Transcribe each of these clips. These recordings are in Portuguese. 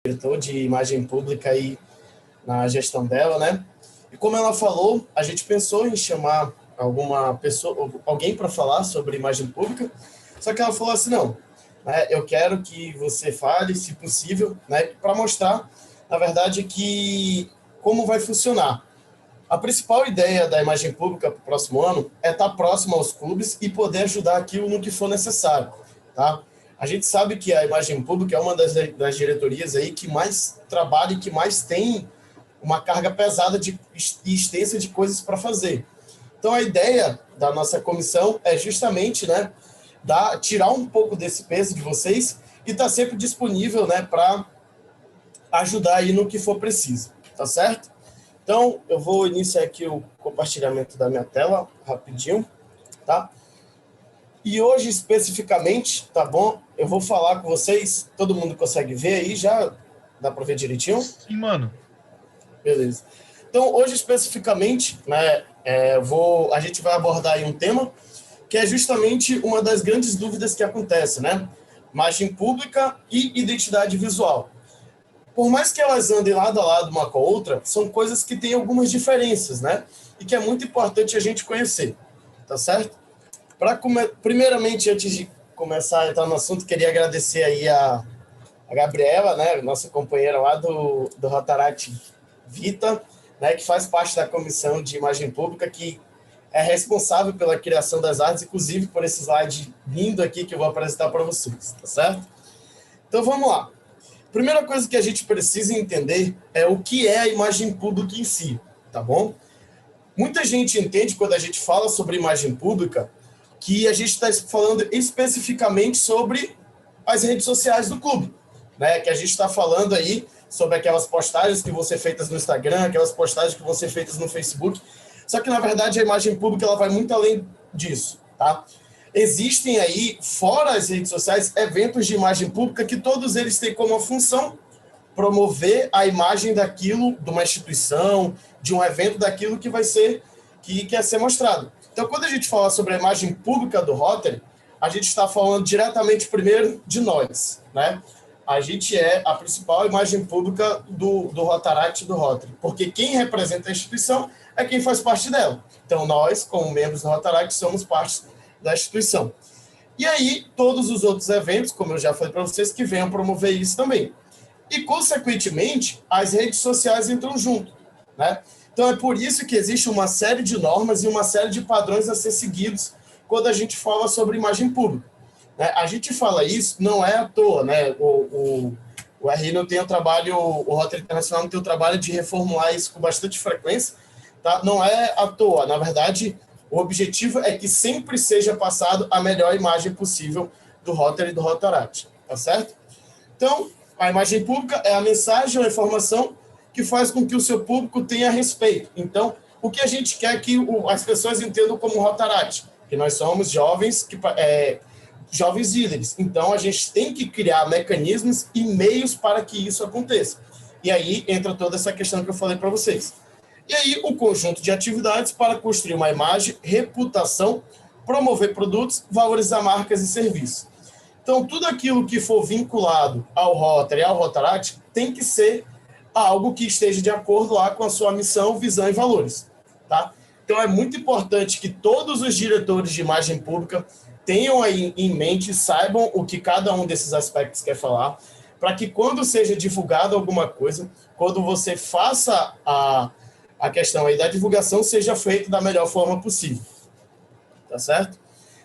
diretor de imagem pública aí na gestão dela, né? E como ela falou, a gente pensou em chamar alguma pessoa, alguém para falar sobre imagem pública, só que ela falou assim, não, né, eu quero que você fale, se possível, né, para mostrar, na verdade, que como vai funcionar. A principal ideia da imagem pública para o próximo ano é estar próximo aos clubes e poder ajudar aquilo no que for necessário, tá? A gente sabe que a imagem pública é uma das diretorias aí que mais trabalha e que mais tem uma carga pesada e extensa de coisas para fazer. Então, a ideia da nossa comissão é justamente, né, tirar um pouco desse peso de vocês e estar sempre disponível, né, para ajudar aí no que for preciso, tá certo? Então, eu vou iniciar aqui o compartilhamento da minha tela, rapidinho, tá? E hoje, especificamente, tá bom? Eu vou falar com vocês, todo mundo consegue ver aí, já dá para ver direitinho? Sim, mano. Beleza. Então, hoje, especificamente, né, a gente vai abordar aí um tema que é justamente uma das grandes dúvidas que acontece, né? Imagem pública e identidade visual. Por mais que elas andem lado a lado uma com a outra, são coisas que têm algumas diferenças, né? E que é muito importante a gente conhecer, tá certo? Primeiramente, antes de começar a entrar no assunto, queria agradecer aí a Gabriela, né? Nossa companheira lá do Rotaract Vita, né? Que faz parte da comissão de imagem pública, que é responsável pela criação das artes, inclusive por esse slide lindo aqui que eu vou apresentar para vocês, tá certo? Então, vamos lá. Primeira coisa que a gente precisa entender é o que é a imagem pública em si, tá bom? Muita gente entende, quando a gente fala sobre imagem pública, que a gente está falando especificamente sobre as redes sociais do clube, né? Que a gente está falando aí sobre aquelas postagens que vão ser feitas no Instagram, aquelas postagens que vão ser feitas no Facebook. Só que, na verdade, a imagem pública ela vai muito além disso, tá? Existem aí, fora as redes sociais, eventos de imagem pública que todos eles têm como função promover a imagem daquilo, de uma instituição, de um evento, daquilo que vai ser, que quer ser mostrado. Então, quando a gente fala sobre a imagem pública do Rotary, a gente está falando diretamente, primeiro, de nós, né? A gente é a principal imagem pública do Rotaract e do Rotary, porque quem representa a instituição é quem faz parte dela. Então, nós, como membros do Rotaract, somos parte da instituição. E aí, todos os outros eventos, como eu já falei para vocês, que venham promover isso também. E, consequentemente, as redes sociais entram junto, né? Então, é por isso que existe uma série de normas e uma série de padrões a ser seguidos quando a gente fala sobre imagem pública, né? A gente fala isso, não é à toa, né? O RI não tem o trabalho, o Rotary Internacional não tem o trabalho de reformular isso com bastante frequência, tá? Não é à toa, na verdade, o objetivo é que sempre seja passado a melhor imagem possível do Rotary e do Rotaract, tá certo? Então, a imagem pública é a mensagem ou a informação que faz com que o seu público tenha respeito. Então, o que a gente quer é que as pessoas entendam como Rotaract, que nós somos jovens, jovens líderes. Então, a gente tem que criar mecanismos e meios para que isso aconteça. E aí entra toda essa questão que eu falei para vocês. E aí, o conjunto de atividades para construir uma imagem, reputação, promover produtos, valorizar marcas e serviços. Então, tudo aquilo que for vinculado ao Rotary e ao Rotaract tem que ser algo que esteja de acordo lá com a sua missão, visão e valores, tá? Então, é muito importante que todos os diretores de imagem pública tenham aí em mente, saibam o que cada um desses aspectos quer falar, para que quando seja divulgado alguma coisa, quando você faça a questão aí da divulgação, seja feita da melhor forma possível, tá certo?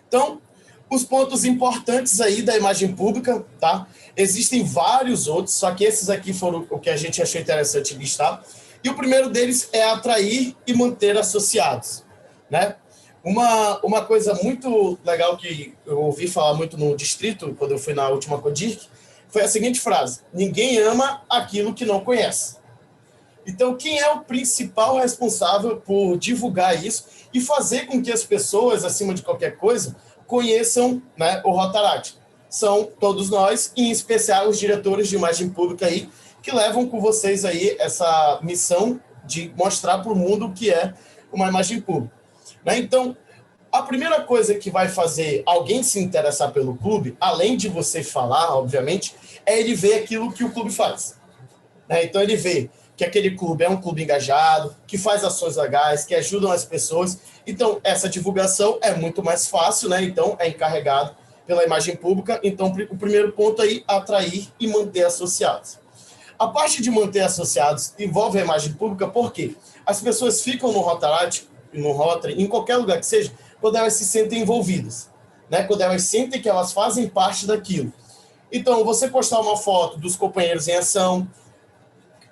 Então, os pontos importantes aí da imagem pública, tá? Existem vários outros, só que esses aqui foram o que a gente achou interessante listar. E o primeiro deles é atrair e manter associados, né? Uma coisa muito legal que eu ouvi falar muito no distrito, quando eu fui na última CODIRC, foi a seguinte frase: ninguém ama aquilo que não conhece. Então, quem é o principal responsável por divulgar isso e fazer com que as pessoas, acima de qualquer coisa, conheçam, né, o Rotaract? São todos nós, e em especial os diretores de imagem pública aí, que levam com vocês aí essa missão de mostrar para o mundo o que é uma imagem pública, né? Então, a primeira coisa que vai fazer alguém se interessar pelo clube, além de você falar, obviamente, é ele ver aquilo que o clube faz. né? Então, ele vê que aquele clube é um clube engajado, que faz ações legais, que ajudam as pessoas. Então, essa divulgação é muito mais fácil, né? Então, é encarregado pela imagem pública. Então, o primeiro ponto aí, atrair e manter associados. A parte de manter associados envolve a imagem pública, porque as pessoas ficam no Rotaract, no Rotary, em qualquer lugar que seja, quando elas se sentem envolvidas, né? Quando elas sentem que elas fazem parte daquilo. Então, você postar uma foto dos companheiros em ação,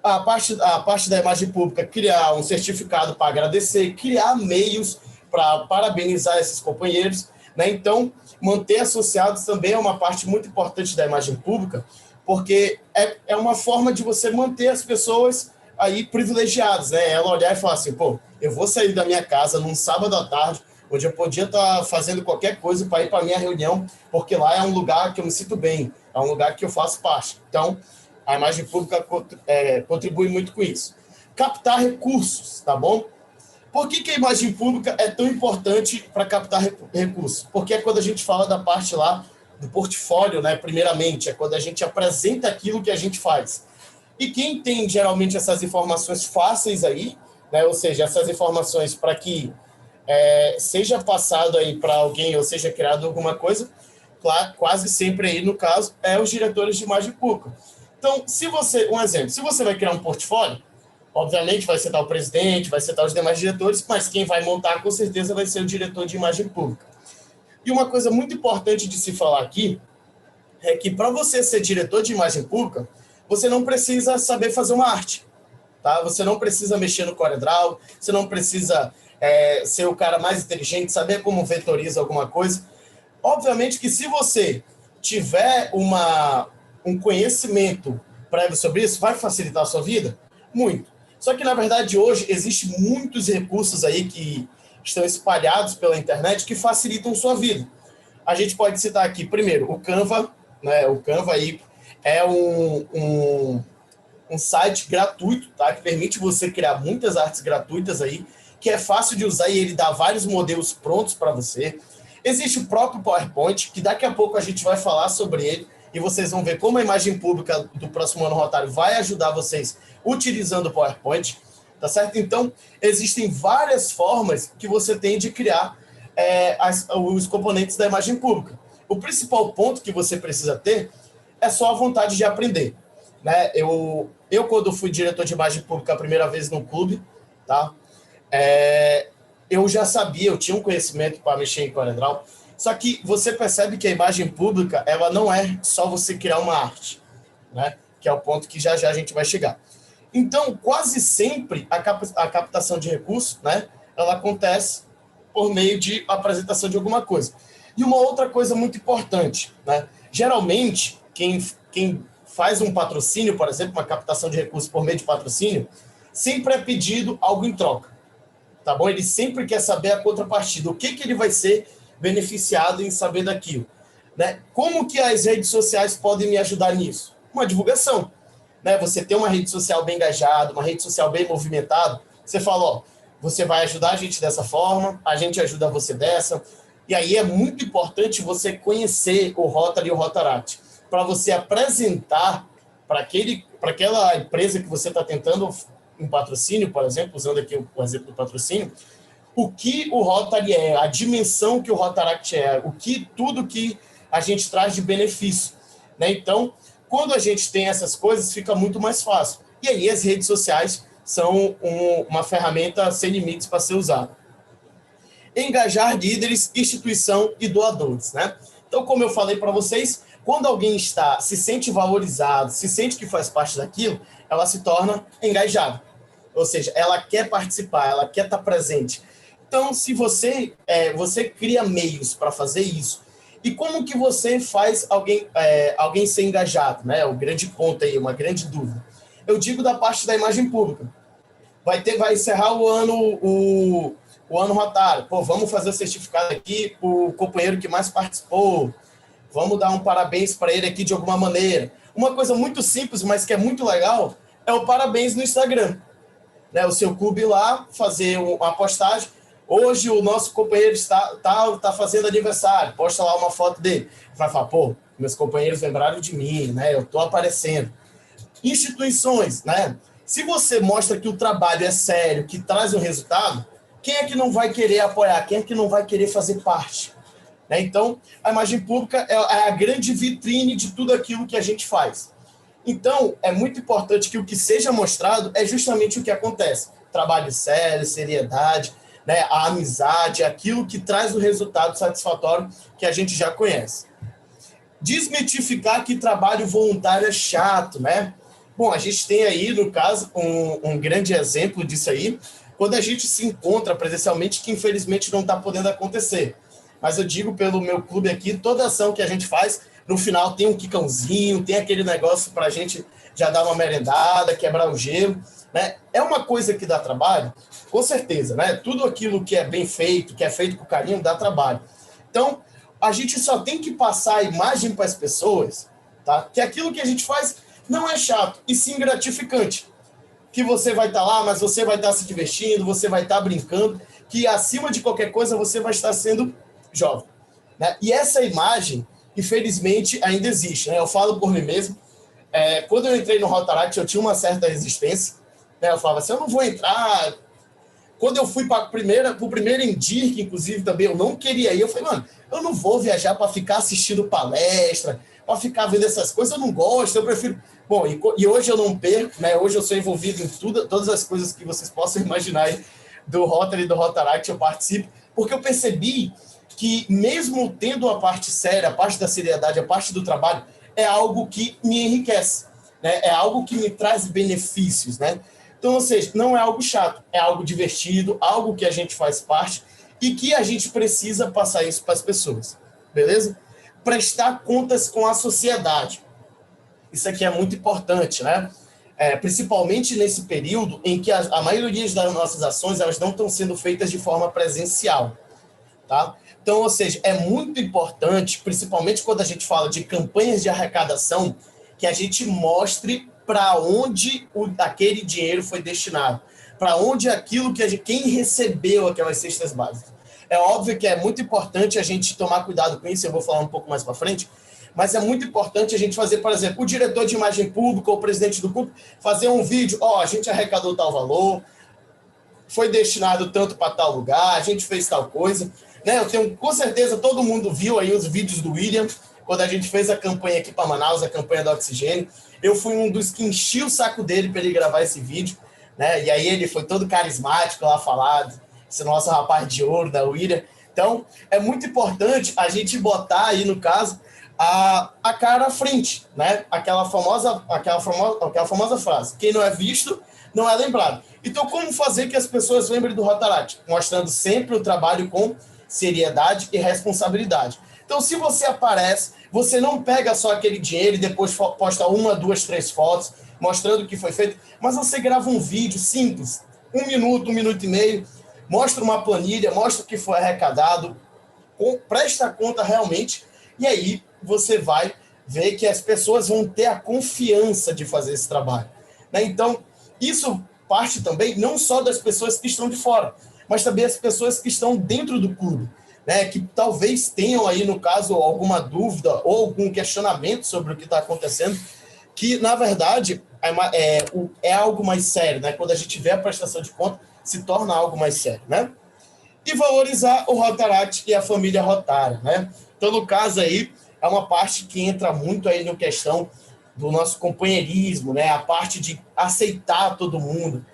a parte da imagem pública, criar um certificado para agradecer, criar meios para parabenizar esses companheiros, né? Então, manter associados também é uma parte muito importante da imagem pública, porque é uma forma de você manter as pessoas aí privilegiadas, né? Ela olhar e falar assim, pô, eu vou sair da minha casa num sábado à tarde, onde eu podia estar fazendo qualquer coisa para ir para a minha reunião, porque lá é um lugar que eu me sinto bem, é um lugar que eu faço parte. Então, a imagem pública contribui muito com isso. Captar recursos, tá bom? Por que a imagem pública é tão importante para captar recursos? Porque é quando a gente fala da parte lá do portfólio, né? Primeiramente, é quando a gente apresenta aquilo que a gente faz. E quem tem geralmente essas informações fáceis aí, né? Ou seja, essas informações para que seja passado aí para alguém ou seja criado alguma coisa, claro, quase sempre aí no caso é os diretores de imagem pública. Então, um exemplo, se você vai criar um portfólio, obviamente vai citar o presidente, vai citar os demais diretores, mas quem vai montar com certeza vai ser o diretor de imagem pública. E uma coisa muito importante de se falar aqui é que para você ser diretor de imagem pública, você não precisa saber fazer uma arte, tá? Você não precisa mexer no CorelDRAW, você não precisa ser o cara mais inteligente, saber como vetoriza alguma coisa. Obviamente que se você tiver um conhecimento prévio sobre isso, vai facilitar a sua vida? Muito. Só que, na verdade, hoje, existem muitos recursos aí que estão espalhados pela internet que facilitam sua vida. A gente pode citar aqui, primeiro, o Canva, né? O Canva aí é um site gratuito, tá? Que permite você criar muitas artes gratuitas aí, que é fácil de usar e ele dá vários modelos prontos para você. Existe o próprio PowerPoint, que daqui a pouco a gente vai falar sobre ele, e vocês vão ver como a imagem pública do próximo ano Rotário vai ajudar vocês utilizando o PowerPoint, tá certo? Então, existem várias formas que você tem de criar os componentes da imagem pública. O principal ponto que você precisa ter é só a vontade de aprender, né? Eu quando fui diretor de imagem pública a primeira vez no clube, tá? Eu já sabia, eu tinha um conhecimento para mexer em CorelDRAW, só que você percebe que a imagem pública, ela não é só você criar uma arte, né? Que é o ponto que já já a gente vai chegar. Então, quase sempre a captação de recursos, né? Ela acontece por meio de apresentação de alguma coisa. E uma outra coisa muito importante, né? Geralmente, quem faz um patrocínio, por exemplo, uma captação de recursos por meio de patrocínio, sempre é pedido algo em troca. Tá bom? Ele sempre quer saber a contrapartida, o que ele vai ser beneficiado em saber daquilo, né? Como que as redes sociais podem me ajudar nisso? Uma divulgação, né? Você ter uma rede social bem engajada, uma rede social bem movimentada, você fala, ó, você vai ajudar a gente dessa forma, a gente ajuda você dessa, e aí é muito importante você conhecer o Rotary e o Rotaract, para você apresentar para aquela empresa que você está tentando um patrocínio, por exemplo, usando aqui o exemplo do patrocínio, o que o Rotary é, a dimensão que o Rotaract é, tudo que a gente traz de benefício, né? Então, quando a gente tem essas coisas, fica muito mais fácil. E aí as redes sociais são uma ferramenta sem limites para ser usada. Engajar líderes, instituição e doadores, né? Então, como eu falei para vocês, quando alguém se sente valorizado, se sente que faz parte daquilo, ela se torna engajada. Ou seja, ela quer participar, ela quer estar presente. Então, se você cria meios para fazer isso, e como que você faz alguém ser engajado, né? O grande ponto aí, uma grande dúvida. Eu digo da parte da imagem pública. Vai encerrar o ano Rotário. Pô, vamos fazer o certificado aqui para o companheiro que mais participou. Vamos dar um parabéns para ele aqui de alguma maneira. Uma coisa muito simples, mas que é muito legal, é o parabéns no Instagram. Né? O seu clube lá, fazer uma postagem. Hoje o nosso companheiro está fazendo aniversário. Posta lá uma foto dele. Vai falar, pô, meus companheiros lembraram de mim, né? Eu estou aparecendo. Instituições, né? Se você mostra que o trabalho é sério, que traz um resultado, quem é que não vai querer apoiar? Quem é que não vai querer fazer parte? Né? Então, a imagem pública é a grande vitrine de tudo aquilo que a gente faz. Então, é muito importante que o que seja mostrado é justamente o que acontece. Trabalho sério, seriedade, né? A amizade, aquilo que traz o resultado satisfatório que a gente já conhece. Desmitificar que trabalho voluntário é chato, né? Bom, a gente tem aí, no caso, um grande exemplo disso aí, quando a gente se encontra presencialmente, que infelizmente não está podendo acontecer. Mas eu digo pelo meu clube aqui, toda ação que a gente faz, no final tem um quicãozinho, tem aquele negócio para a gente já dar uma merendada, quebrar o gelo, né? É uma coisa que dá trabalho? Com certeza, né? Tudo aquilo que é bem feito, que é feito com carinho, dá trabalho. Então, a gente só tem que passar a imagem para as pessoas, tá? Que aquilo que a gente faz não é chato, e sim gratificante. Que você vai estar lá, mas você vai estar se divertindo, você vai estar brincando, que acima de qualquer coisa você vai estar sendo jovem. Né? E essa imagem, infelizmente, ainda existe. Né? Eu falo por mim mesmo. Quando eu entrei no Rotaract, eu tinha uma certa resistência. Né? Eu falava assim, eu não vou entrar. Quando eu fui para o primeiro Endir, que inclusive também eu não queria ir, eu falei, mano, eu não vou viajar para ficar assistindo palestra, para ficar vendo essas coisas, eu não gosto, eu prefiro... Bom, e hoje eu não perco, né? Hoje eu sou envolvido em todas as coisas que vocês possam imaginar aí do Rotary e do Rotaract, eu participo, porque eu percebi que mesmo tendo a parte séria, a parte da seriedade, a parte do trabalho, é algo que me enriquece, né? É algo que me traz benefícios, né? Então, ou seja, não é algo chato, é algo divertido, algo que a gente faz parte e que a gente precisa passar isso para as pessoas, beleza? Prestar contas com a sociedade. Isso aqui é muito importante, né? Principalmente nesse período em que a maioria das nossas ações elas não estão sendo feitas de forma presencial, tá? Então, ou seja, é muito importante, principalmente quando a gente fala de campanhas de arrecadação, que a gente mostre para onde aquele dinheiro foi destinado, para onde aquilo que quem recebeu aquelas cestas básicas. É óbvio que é muito importante a gente tomar cuidado com isso, eu vou falar um pouco mais para frente, mas é muito importante a gente fazer, por exemplo, o diretor de imagem pública ou o presidente do clube fazer um vídeo, a gente arrecadou tal valor, foi destinado tanto para tal lugar, a gente fez tal coisa, né? Eu tenho, com certeza, todo mundo viu aí os vídeos do William, quando a gente fez a campanha aqui para Manaus, a campanha do oxigênio. Eu fui um dos que enchi o saco dele para ele gravar esse vídeo, né? E aí ele foi todo carismático lá falado, esse nosso rapaz de ouro da William. Então, é muito importante a gente botar aí, no caso, a cara à frente, né? Aquela famosa frase, quem não é visto, não é lembrado. Então, como fazer que as pessoas lembrem do Rotaract? Mostrando sempre o trabalho com seriedade e responsabilidade. Então, se você aparece, você não pega só aquele dinheiro e depois posta 1, 2, 3 fotos mostrando o que foi feito, mas você grava um vídeo simples, 1 minuto, 1 minuto e meio, mostra uma planilha, mostra o que foi arrecadado, presta conta realmente, e aí você vai ver que as pessoas vão ter a confiança de fazer esse trabalho. Né? Então, isso parte também não só das pessoas que estão de fora, mas também as pessoas que estão dentro do clube, né, que talvez tenham aí, no caso, alguma dúvida ou algum questionamento sobre o que está acontecendo, que, na verdade, é algo mais sério, né? Quando a gente vê a prestação de conta, se torna algo mais sério, né? E valorizar o Rotaract e a família Rotária, né? Então, no caso aí, é uma parte que entra muito aí na questão do nosso companheirismo, né? A parte de aceitar todo mundo,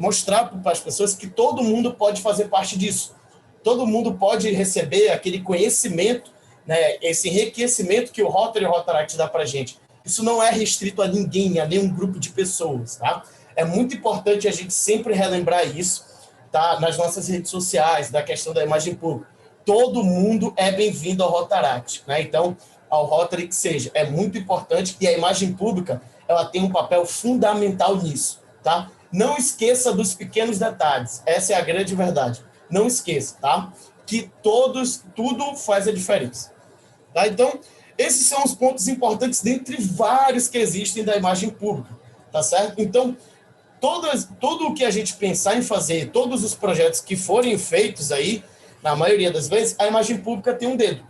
mostrar para as pessoas que todo mundo pode fazer parte disso. Todo mundo pode receber aquele conhecimento, né, esse enriquecimento que o Rotary e o Rotaract dá para a gente. Isso não é restrito a ninguém, a nenhum grupo de pessoas, tá? É muito importante a gente sempre relembrar isso, tá? Nas nossas redes sociais, da questão da imagem pública. Todo mundo é bem-vindo ao Rotaract, né? Então, ao Rotary que seja, é muito importante e a imagem pública, ela tem um papel fundamental nisso, tá? Não esqueça dos pequenos detalhes, essa é a grande verdade. Não esqueça, tá? Que tudo faz a diferença. Tá? Então, esses são os pontos importantes dentre vários que existem da imagem pública, tá certo? Então, tudo o que a gente pensar em fazer, todos os projetos que forem feitos aí, na maioria das vezes, a imagem pública tem um dedo,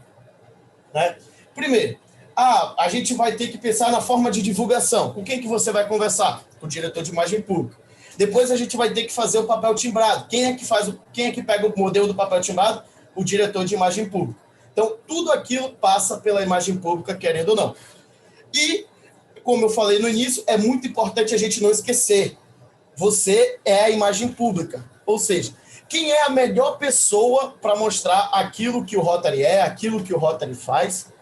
né? Primeiro, A gente vai ter que pensar na forma de divulgação. Com quem que você vai conversar? Com o diretor de imagem pública. Depois a gente vai ter que fazer o papel timbrado. Quem é que pega o modelo do papel timbrado? O diretor de imagem pública. Então, tudo aquilo passa pela imagem pública, querendo ou não. E, como eu falei no início, é muito importante a gente não esquecer. Você é a imagem pública. Ou seja, quem é a melhor pessoa para mostrar aquilo que o Rotary é, aquilo que o Rotary faz?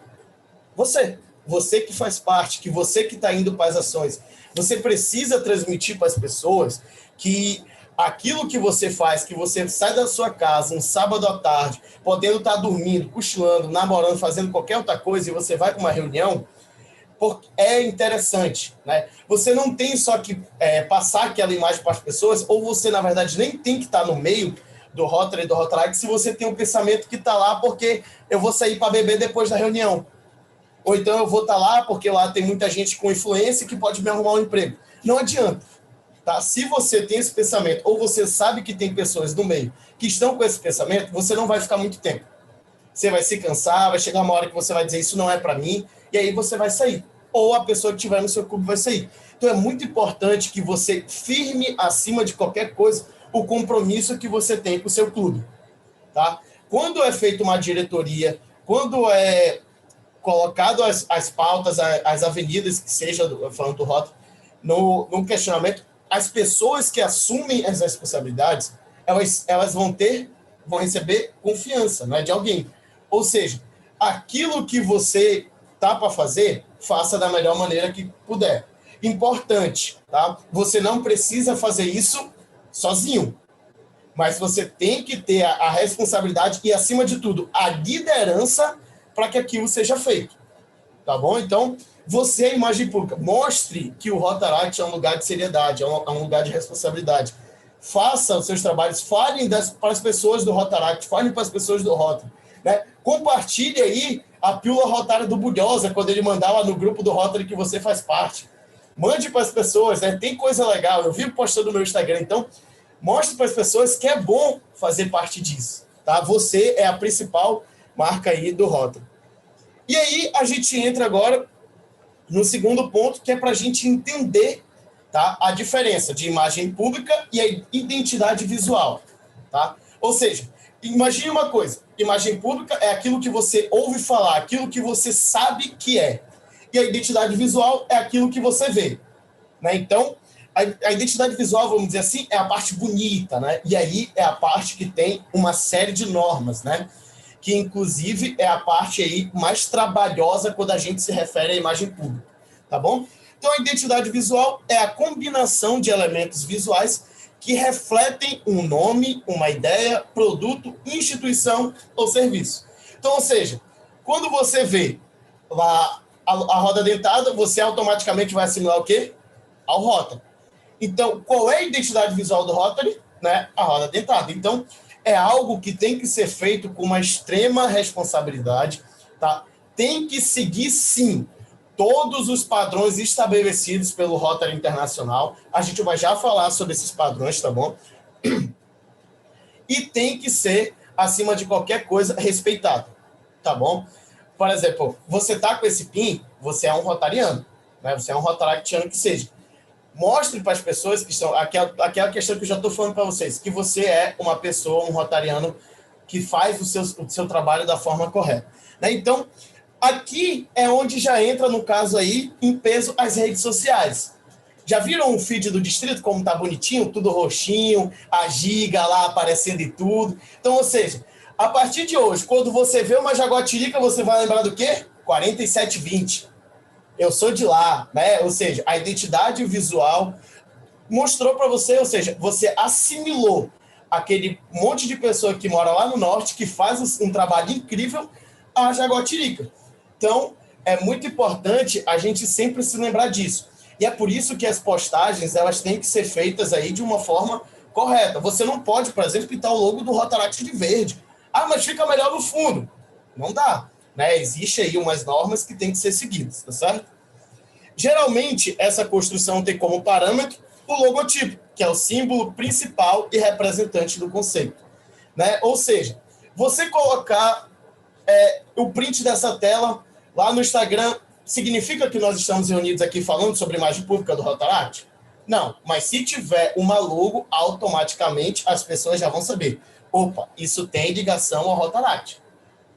Você. Você que faz parte, que você que está indo para as ações. Você precisa transmitir para as pessoas que aquilo que você faz, que você sai da sua casa um sábado à tarde, podendo estar dormindo, cochilando, namorando, fazendo qualquer outra coisa, e você vai para uma reunião, é interessante, né? Você não tem só que passar aquela imagem para as pessoas, ou você, na verdade, nem tem que estar no meio do Rotary e do Rotaract se você tem um pensamento que está lá porque eu vou sair para beber depois da reunião. Ou então eu vou estar lá porque lá tem muita gente com influência que pode me arrumar um emprego. Não adianta. Tá? Se você tem esse pensamento, ou você sabe que tem pessoas no meio que estão com esse pensamento, você não vai ficar muito tempo. Você vai se cansar, vai chegar uma hora que você vai dizer isso não é para mim, e aí você vai sair. Ou a pessoa que estiver no seu clube vai sair. Então é muito importante que você firme acima de qualquer coisa o compromisso que você tem com o seu clube. Tá? Quando é feita uma diretoria, quando é colocado as pautas, as avenidas, que seja, falando do Rotary, no questionamento, as pessoas que assumem as responsabilidades, elas vão receber confiança, né, de alguém. Ou seja, aquilo que você tá para fazer, faça da melhor maneira que puder. Importante, tá? Você não precisa fazer isso sozinho, mas você tem que ter a responsabilidade e, acima de tudo, a liderança para que aquilo seja feito, tá bom? Então, você é a imagem pública. Mostre que o Rotaract é um lugar de seriedade, é um lugar de responsabilidade. Faça os seus trabalhos, falem para as pessoas do Rotaract, falem para as pessoas do Rotary, né? Compartilhe aí a pílula rotária do Bulhosa, quando ele mandar lá no grupo do Rotary que você faz parte. Mande para as pessoas, né? Tem coisa legal, eu vivo postando no meu Instagram, então mostre para as pessoas que é bom fazer parte disso, tá? Você é a principal marca aí do Rotary. E aí a gente entra agora no segundo ponto, que é para a gente entender, tá, a diferença de imagem pública e a identidade visual. Tá? Ou seja, imagine uma coisa, imagem pública é aquilo que você ouve falar, aquilo que você sabe que é. E a identidade visual é aquilo que você vê. Né? Então, a identidade visual, vamos dizer assim, é a parte bonita, né? E aí é a parte que tem uma série de normas, né? Que inclusive é a parte aí mais trabalhosa quando a gente se refere à imagem pública, tá bom? Então, a identidade visual é a combinação de elementos visuais que refletem um nome, uma ideia, produto, instituição ou serviço. Então, ou seja, quando você vê lá a roda dentada, você automaticamente vai assimilar o quê? Ao Rotary. Então, qual é a identidade visual do Rotary? Né? A roda dentada. Então, é algo que tem que ser feito com uma extrema responsabilidade, tá? Tem que seguir, sim, todos os padrões estabelecidos pelo Rotary Internacional. A gente vai já falar sobre esses padrões, tá bom? E tem que ser, acima de qualquer coisa, respeitado, tá bom? Por exemplo, você tá com esse PIN, você é um rotariano, né? Você é um rotaractiano que seja. Mostre para as pessoas que estão... Aquela questão que eu já estou falando para vocês, que você é uma pessoa, um rotariano, que faz o seu trabalho da forma correta. Né? Então, aqui é onde já entra, no caso aí, em peso as redes sociais. Já viram o feed do distrito, como tá bonitinho, tudo roxinho, a giga lá aparecendo e tudo? Então, ou seja, a partir de hoje, quando você vê uma jaguatirica, você vai lembrar do quê? 4720. Eu sou de lá, né? Ou seja, a identidade visual mostrou para você, ou seja, você assimilou aquele monte de pessoa que mora lá no norte, que faz um trabalho incrível, a jaguatirica. Então, é muito importante a gente sempre se lembrar disso. E é por isso que as postagens, elas têm que ser feitas aí de uma forma correta. Você não pode, por exemplo, pintar o logo do Rotaract de verde. Ah, mas fica melhor no fundo. Não dá. Né? Existe aí umas normas que têm que ser seguidas, tá certo? Geralmente, essa construção tem como parâmetro o logotipo, que é o símbolo principal e representante do conceito. Né? Ou seja, você colocar o print dessa tela lá no Instagram, significa que nós estamos reunidos aqui falando sobre imagem pública do Rotaract? Não, mas se tiver uma logo, automaticamente as pessoas já vão saber. Opa, isso tem ligação ao Rotaract.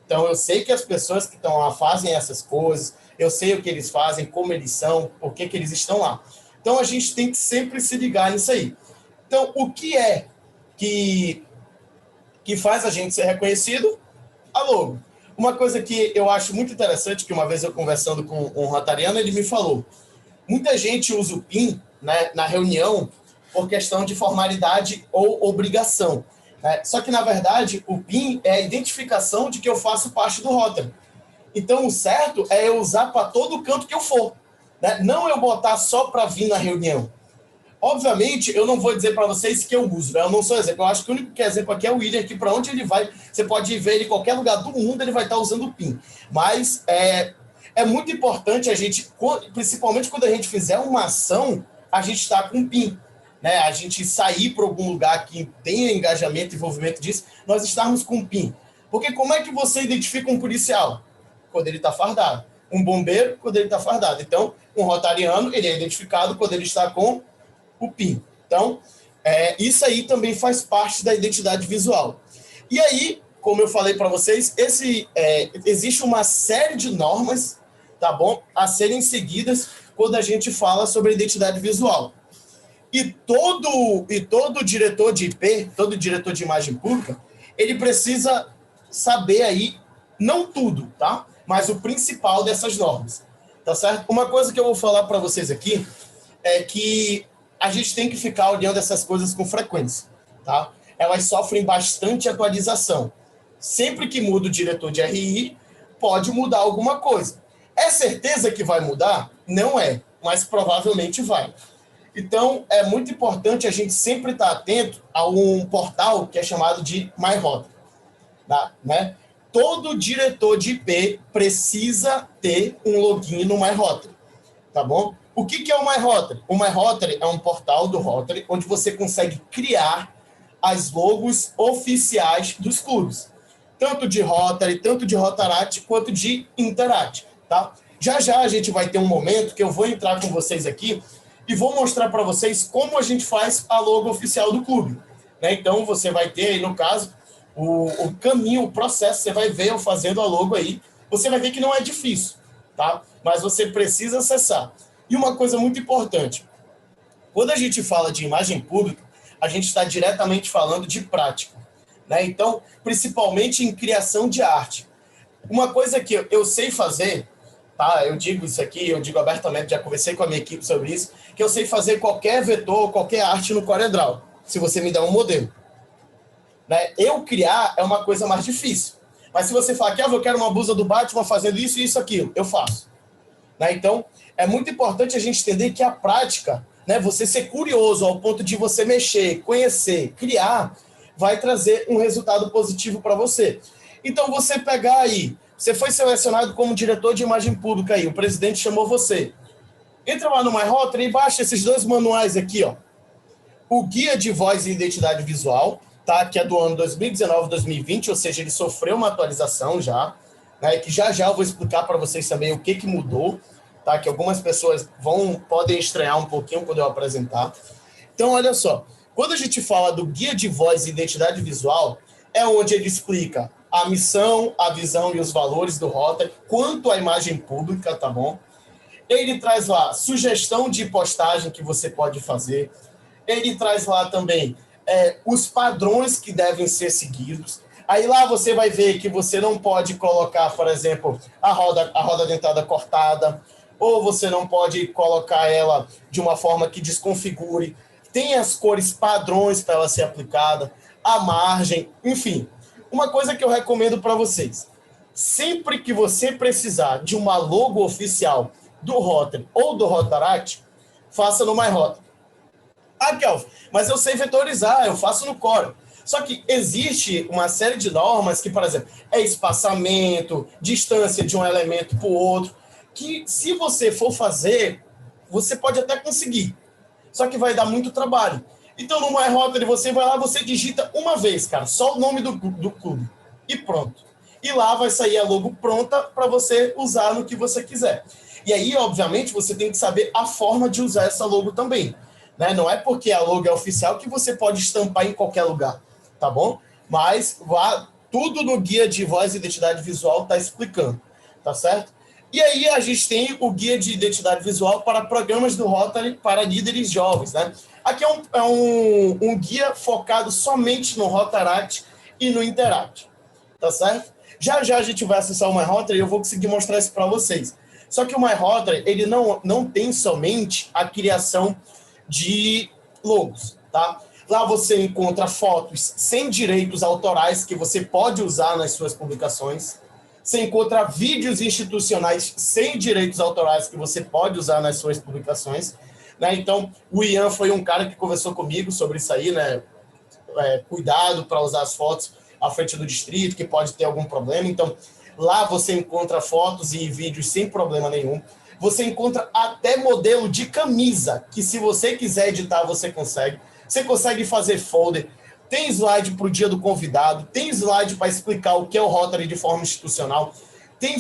Então, eu sei que as pessoas que estão lá fazem essas coisas, eu sei o que eles fazem, como eles são, por que eles estão lá. Então, a gente tem que sempre se ligar nisso aí. Então, o que é que faz a gente ser reconhecido? A logo. Uma coisa que eu acho muito interessante, que uma vez eu conversando com um rotariano, ele me falou, muita gente usa o PIN, né, na reunião por questão de formalidade ou obrigação. Né? Só que, na verdade, o PIN é a identificação de que eu faço parte do Rotary. Então, o certo é eu usar para todo canto que eu for. Né? Não eu botar só para vir na reunião. Obviamente, eu não vou dizer para vocês que eu uso, né? Eu não sou exemplo. Eu acho que o único que é exemplo aqui é o William, que para onde ele vai, você pode ver ele em qualquer lugar do mundo, ele vai estar usando o PIN. Mas é muito importante a gente, principalmente quando a gente fizer uma ação, a gente está com o PIN. Né? A gente sair para algum lugar que tenha engajamento e envolvimento disso, nós estarmos com o PIN. Porque como é que você identifica um policial? Quando ele está fardado. Um bombeiro, quando ele está fardado. Então, um rotariano, ele é identificado quando ele está com o PIN. Então, isso aí também faz parte da identidade visual. E aí, como eu falei para vocês, existe uma série de normas, tá bom, a serem seguidas quando a gente fala sobre identidade visual. E todo diretor de IP, todo diretor de imagem pública, ele precisa saber aí, não tudo, tá? Mas o principal dessas normas, tá certo? Uma coisa que eu vou falar para vocês aqui é que a gente tem que ficar olhando essas coisas com frequência, tá? Elas sofrem bastante atualização. Sempre que muda o diretor de RI, pode mudar alguma coisa. É certeza que vai mudar? Não é, mas provavelmente vai. Então, é muito importante a gente sempre estar atento a um portal que é chamado de MyRota, tá? Né? Todo diretor de IP precisa ter um login no MyRota, tá bom? O que é o MyRotary? O MyRotary é um portal do Rotary onde você consegue criar as logos oficiais dos clubes. Tanto de Rotary, tanto de Rotaract, quanto de Interact. Tá? Já a gente vai ter um momento que eu vou entrar com vocês aqui e vou mostrar para vocês como a gente faz a logo oficial do clube. Né? Então, você vai ter aí, no caso, o caminho, o processo, você vai ver eu fazendo a logo aí. Você vai ver que não é difícil, tá? Mas você precisa acessar. E uma coisa muito importante, quando a gente fala de imagem pública, a gente está diretamente falando de prática. Né? Então, principalmente em criação de arte. Uma coisa que eu sei fazer, tá? Eu digo isso aqui, eu digo abertamente, já conversei com a minha equipe sobre isso, que eu sei fazer qualquer vetor, qualquer arte no CorelDRAW, se você me der um modelo. Né? Eu criar é uma coisa mais difícil. Mas se você falar que eu quero uma blusa do Batman fazendo isso, isso, aquilo, eu faço. Né? Então, é muito importante a gente entender que a prática, né, você ser curioso ao ponto de você mexer, conhecer, criar, vai trazer um resultado positivo para você. Então, você pegar aí, você foi selecionado como diretor de imagem pública aí, o presidente chamou você. Entra lá no MyRotary e baixa esses dois manuais aqui, ó. O Guia de Voz e Identidade Visual, tá? Que é do ano 2019-2020, ou seja, ele sofreu uma atualização já, né? Que já eu vou explicar para vocês também o que mudou, tá? Que algumas pessoas podem estranhar um pouquinho quando eu apresentar. Então, olha só, quando a gente fala do Guia de Voz e Identidade Visual, é onde ele explica a missão, a visão e os valores do Rotary, quanto à imagem pública, tá bom? Ele traz lá sugestão de postagem que você pode fazer. Ele traz lá também os padrões que devem ser seguidos. Aí lá você vai ver que você não pode colocar, por exemplo, a roda dentada cortada, ou você não pode colocar ela de uma forma que desconfigure. Tem as cores padrões para ela ser aplicada, a margem, enfim. Uma coisa que eu recomendo para vocês, sempre que você precisar de uma logo oficial do Rotary ou do Rotaract, faça no MyRotary. Ah, Kelvin, mas eu sei vetorizar, eu faço no Corel. Só que existe uma série de normas que, por exemplo, é espaçamento, distância de um elemento para o outro, que se você for fazer, você pode até conseguir. Só que vai dar muito trabalho. Então, no MyRotary, você vai lá, você digita uma vez, cara, só o nome do clube. E pronto. E lá vai sair a logo pronta para você usar no que você quiser. E aí, obviamente, você tem que saber a forma de usar essa logo também, né? Não é porque a logo é oficial que você pode estampar em qualquer lugar, tá bom? Mas tudo no guia de voz e identidade visual está explicando, tá certo? E aí a gente tem o guia de identidade visual para programas do Rotary para líderes jovens, né? Aqui é um guia focado somente no Rotaract e no Interact, tá certo? Já já a gente vai acessar o My Rotary e eu vou conseguir mostrar isso para vocês. Só que o My Rotary, ele não tem somente a criação de logos, tá? Lá você encontra fotos sem direitos autorais que você pode usar nas suas publicações. Você encontra vídeos institucionais sem direitos autorais que você pode usar nas suas publicações, né? Então, o Ian foi um cara que conversou comigo sobre isso aí, né? Cuidado para usar as fotos à frente do distrito, que pode ter algum problema. Então, lá você encontra fotos e vídeos sem problema nenhum. Você encontra até modelo de camisa, que se você quiser editar, você consegue. Você consegue fazer folder. Tem slide para o dia do convidado, tem slide para explicar o que é o Rotary de forma institucional, tem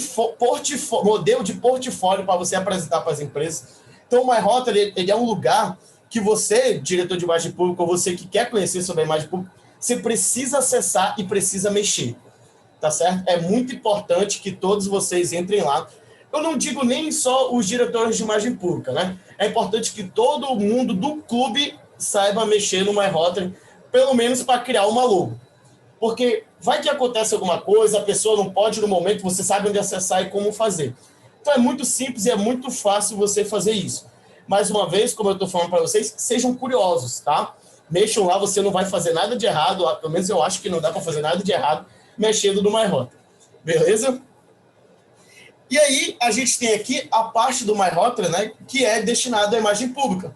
modelo de portfólio para você apresentar para as empresas. Então, o My Rotary, ele é um lugar que você, diretor de imagem pública, ou você que quer conhecer sobre a imagem pública, você precisa acessar e precisa mexer, tá certo? É muito importante que todos vocês entrem lá. Eu não digo nem só os diretores de imagem pública, né? É importante que todo mundo do clube saiba mexer no My Rotary, pelo menos para criar uma logo. Porque vai que acontece alguma coisa, a pessoa não pode no momento, você sabe onde acessar e como fazer. Então é muito simples e é muito fácil você fazer isso. Mais uma vez, como eu estou falando para vocês, sejam curiosos, tá? Mexam lá, você não vai fazer nada de errado, pelo menos eu acho que não dá para fazer nada de errado mexendo no My Rotary. Beleza? E aí, a gente tem aqui a parte do My Rotary, né, que é destinada à imagem pública,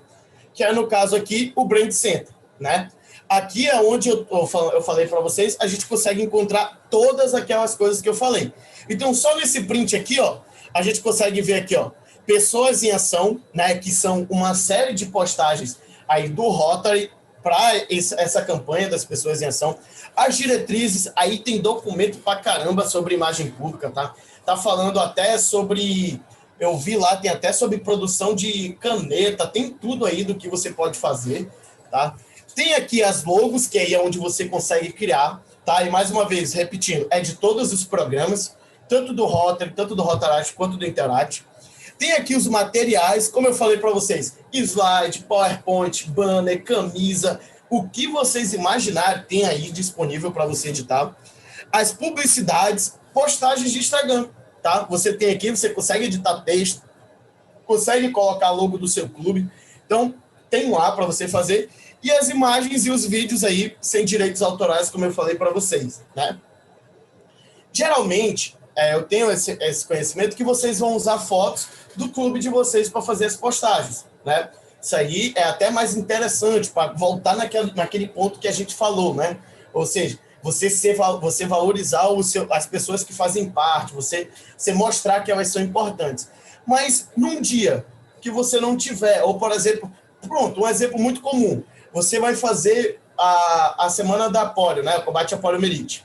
que é, no caso aqui, o Brand Center, né? Aqui é onde eu falei para vocês, a gente consegue encontrar todas aquelas coisas que eu falei. Então, só nesse print aqui, ó, a gente consegue ver aqui, ó, Pessoas em Ação, né, que são uma série de postagens aí do Rotary para essa campanha das Pessoas em Ação. As diretrizes, aí tem documento pra caramba sobre imagem pública, tá? Tá falando até sobre, eu vi lá, tem até sobre produção de caneta, tem tudo aí do que você pode fazer, tá? Tem aqui as logos, que aí é onde você consegue criar, tá? E mais uma vez, repetindo, é de todos os programas, tanto do Rotary, tanto do Rotaract, quanto do Interact. Tem aqui os materiais, como eu falei para vocês, slide, PowerPoint, banner, camisa, o que vocês imaginarem tem aí disponível para você editar. As publicidades, postagens de Instagram, tá? Você tem aqui, você consegue editar texto, consegue colocar logo do seu clube, então tem lá para você fazer. E as imagens e os vídeos aí, sem direitos autorais, como eu falei para vocês, né? Geralmente, eu tenho esse conhecimento que vocês vão usar fotos do clube de vocês para fazer as postagens, né? Isso aí é até mais interessante para voltar naquele ponto que a gente falou, né? Ou seja, você valorizar as pessoas que fazem parte, você mostrar que elas são importantes. Mas num dia que você não tiver, ou por exemplo, pronto, um exemplo muito comum, você vai fazer a semana da polio, né? O combate à poliomielite.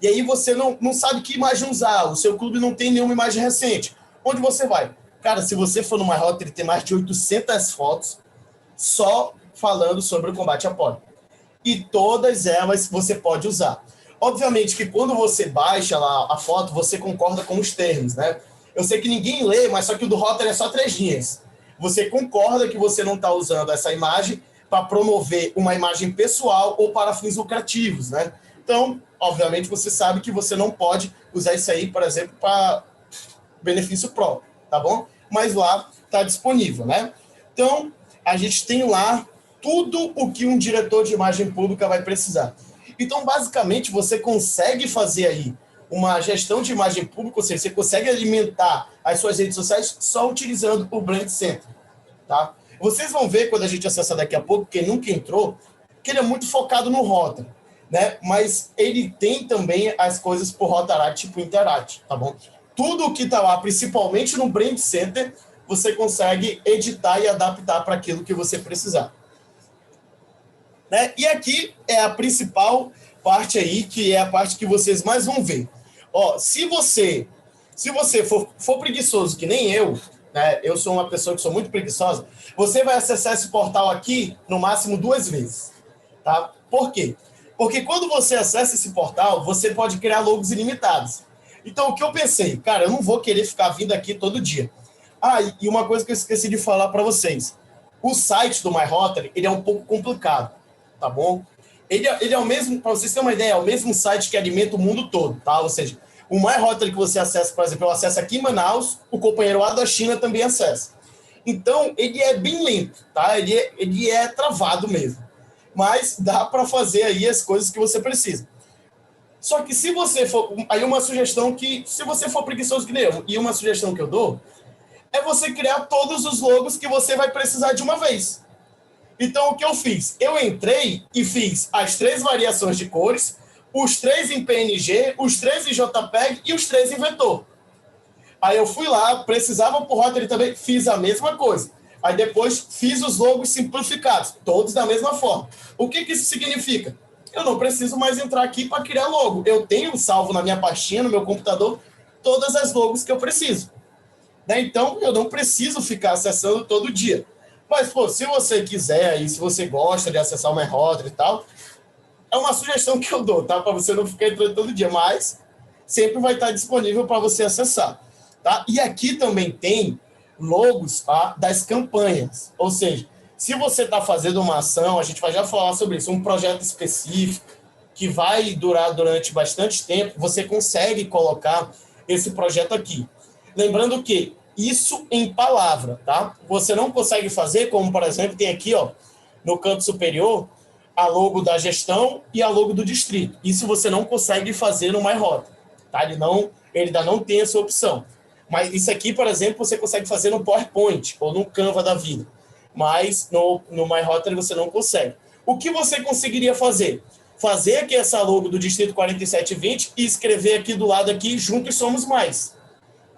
E aí você não sabe que imagem usar, o seu clube não tem nenhuma imagem recente. Onde você vai? Cara, se você for no My Rotary, tem mais de 800 fotos só falando sobre o combate à polio. E todas elas você pode usar. Obviamente que quando você baixa lá a foto, você concorda com os termos, né? Eu sei que ninguém lê, mas só que o do Rotary é só 3 linhas. Você concorda que você não está usando essa imagem para promover uma imagem pessoal ou para fins lucrativos, né? Então, obviamente, você sabe que você não pode usar isso aí, por exemplo, para benefício próprio, tá bom? Mas lá está disponível, né? Então, a gente tem lá tudo o que um diretor de imagem pública vai precisar. Então, basicamente, você consegue fazer aí uma gestão de imagem pública, ou seja, você consegue alimentar as suas redes sociais só utilizando o Brand Center, tá? Vocês vão ver, quando a gente acessar daqui a pouco, quem nunca entrou, que ele é muito focado no Rotary, né? Mas ele tem também as coisas por Rotaract, tipo Interact, tá bom? Tudo o que está lá, principalmente no Brand Center, você consegue editar e adaptar para aquilo que você precisar. Né? E aqui é a principal parte aí, que é a parte que vocês mais vão ver. Ó, se você for preguiçoso, que nem eu, eu sou uma pessoa que sou muito preguiçosa, você vai acessar esse portal aqui no máximo 2 vezes. Tá? Por quê? Porque quando você acessa esse portal, você pode criar logos ilimitados. Então, o que eu pensei? Cara, eu não vou querer ficar vindo aqui todo dia. Ah, e uma coisa que eu esqueci de falar para vocês. O site do MyRotary, ele é um pouco complicado, tá bom? Ele é o mesmo, para vocês terem uma ideia, é o mesmo site que alimenta o mundo todo, tá? Ou seja, o MyRotary que você acessa, por exemplo, eu acesso aqui em Manaus, o companheiro lá da China também acessa. Então, ele é bem lento, tá? Ele é travado mesmo. Mas dá para fazer aí as coisas que você precisa. Só que se você for... Aí uma sugestão que, se você for preguiçoso que nem eu, e uma sugestão que eu dou, é você criar todos os logos que você vai precisar de uma vez. Então, o que eu fiz? Eu entrei e fiz as 3 variações de cores, os 3 em PNG, os 3 em JPEG e os 3 em vetor. Aí eu fui lá, precisava por Rotary também, fiz a mesma coisa. Aí depois fiz os logos simplificados, todos da mesma forma. O que isso significa? Eu não preciso mais entrar aqui para criar logo. Eu tenho salvo na minha pastinha, no meu computador, todas as logos que eu preciso. Né? Então, eu não preciso ficar acessando todo dia. Mas, pô, se você quiser, aí, se você gosta de acessar o MyRotary e tal, é uma sugestão que eu dou, tá? Para você não ficar entrando todo dia, mas sempre vai estar disponível para você acessar. Tá? E aqui também tem logos, tá, das campanhas. Ou seja, se você está fazendo uma ação, a gente vai já falar sobre isso, um projeto específico que vai durar durante bastante tempo, você consegue colocar esse projeto aqui. Lembrando que isso em palavra, tá? Você não consegue fazer, como, por exemplo, tem aqui, ó, no canto superior, a logo da gestão e a logo do distrito. Isso você não consegue fazer no MyRotary, tá? Ele ainda não tem essa opção. Mas isso aqui, por exemplo, você consegue fazer no PowerPoint ou no Canva da vida. Mas no MyRotary você não consegue. O que você conseguiria fazer? Fazer aqui essa logo do Distrito 4720 e escrever aqui do lado aqui, juntos somos mais.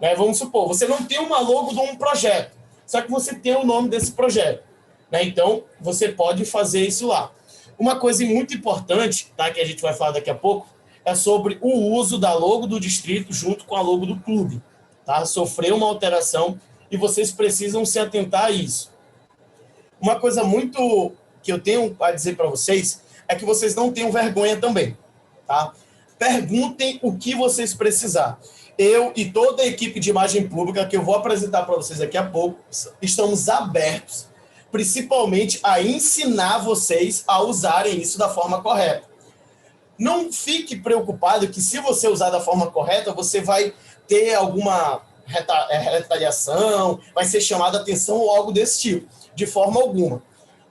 Né? Vamos supor, você não tem uma logo de um projeto, só que você tem o nome desse projeto. Né? Então, você pode fazer isso lá. Uma coisa muito importante, tá, que a gente vai falar daqui a pouco, é sobre o uso da logo do distrito junto com a logo do clube. Tá? Sofreu uma alteração e vocês precisam se atentar a isso. Uma coisa muito que eu tenho a dizer para vocês é que vocês não tenham vergonha também. Tá? Perguntem o que vocês precisar. Eu e toda a equipe de imagem pública, que eu vou apresentar para vocês daqui a pouco, estamos abertos, principalmente a ensinar vocês a usarem isso da forma correta. Não fique preocupado que se você usar da forma correta, você vai ter alguma retaliação, vai ser chamada a atenção ou algo desse tipo. De forma alguma.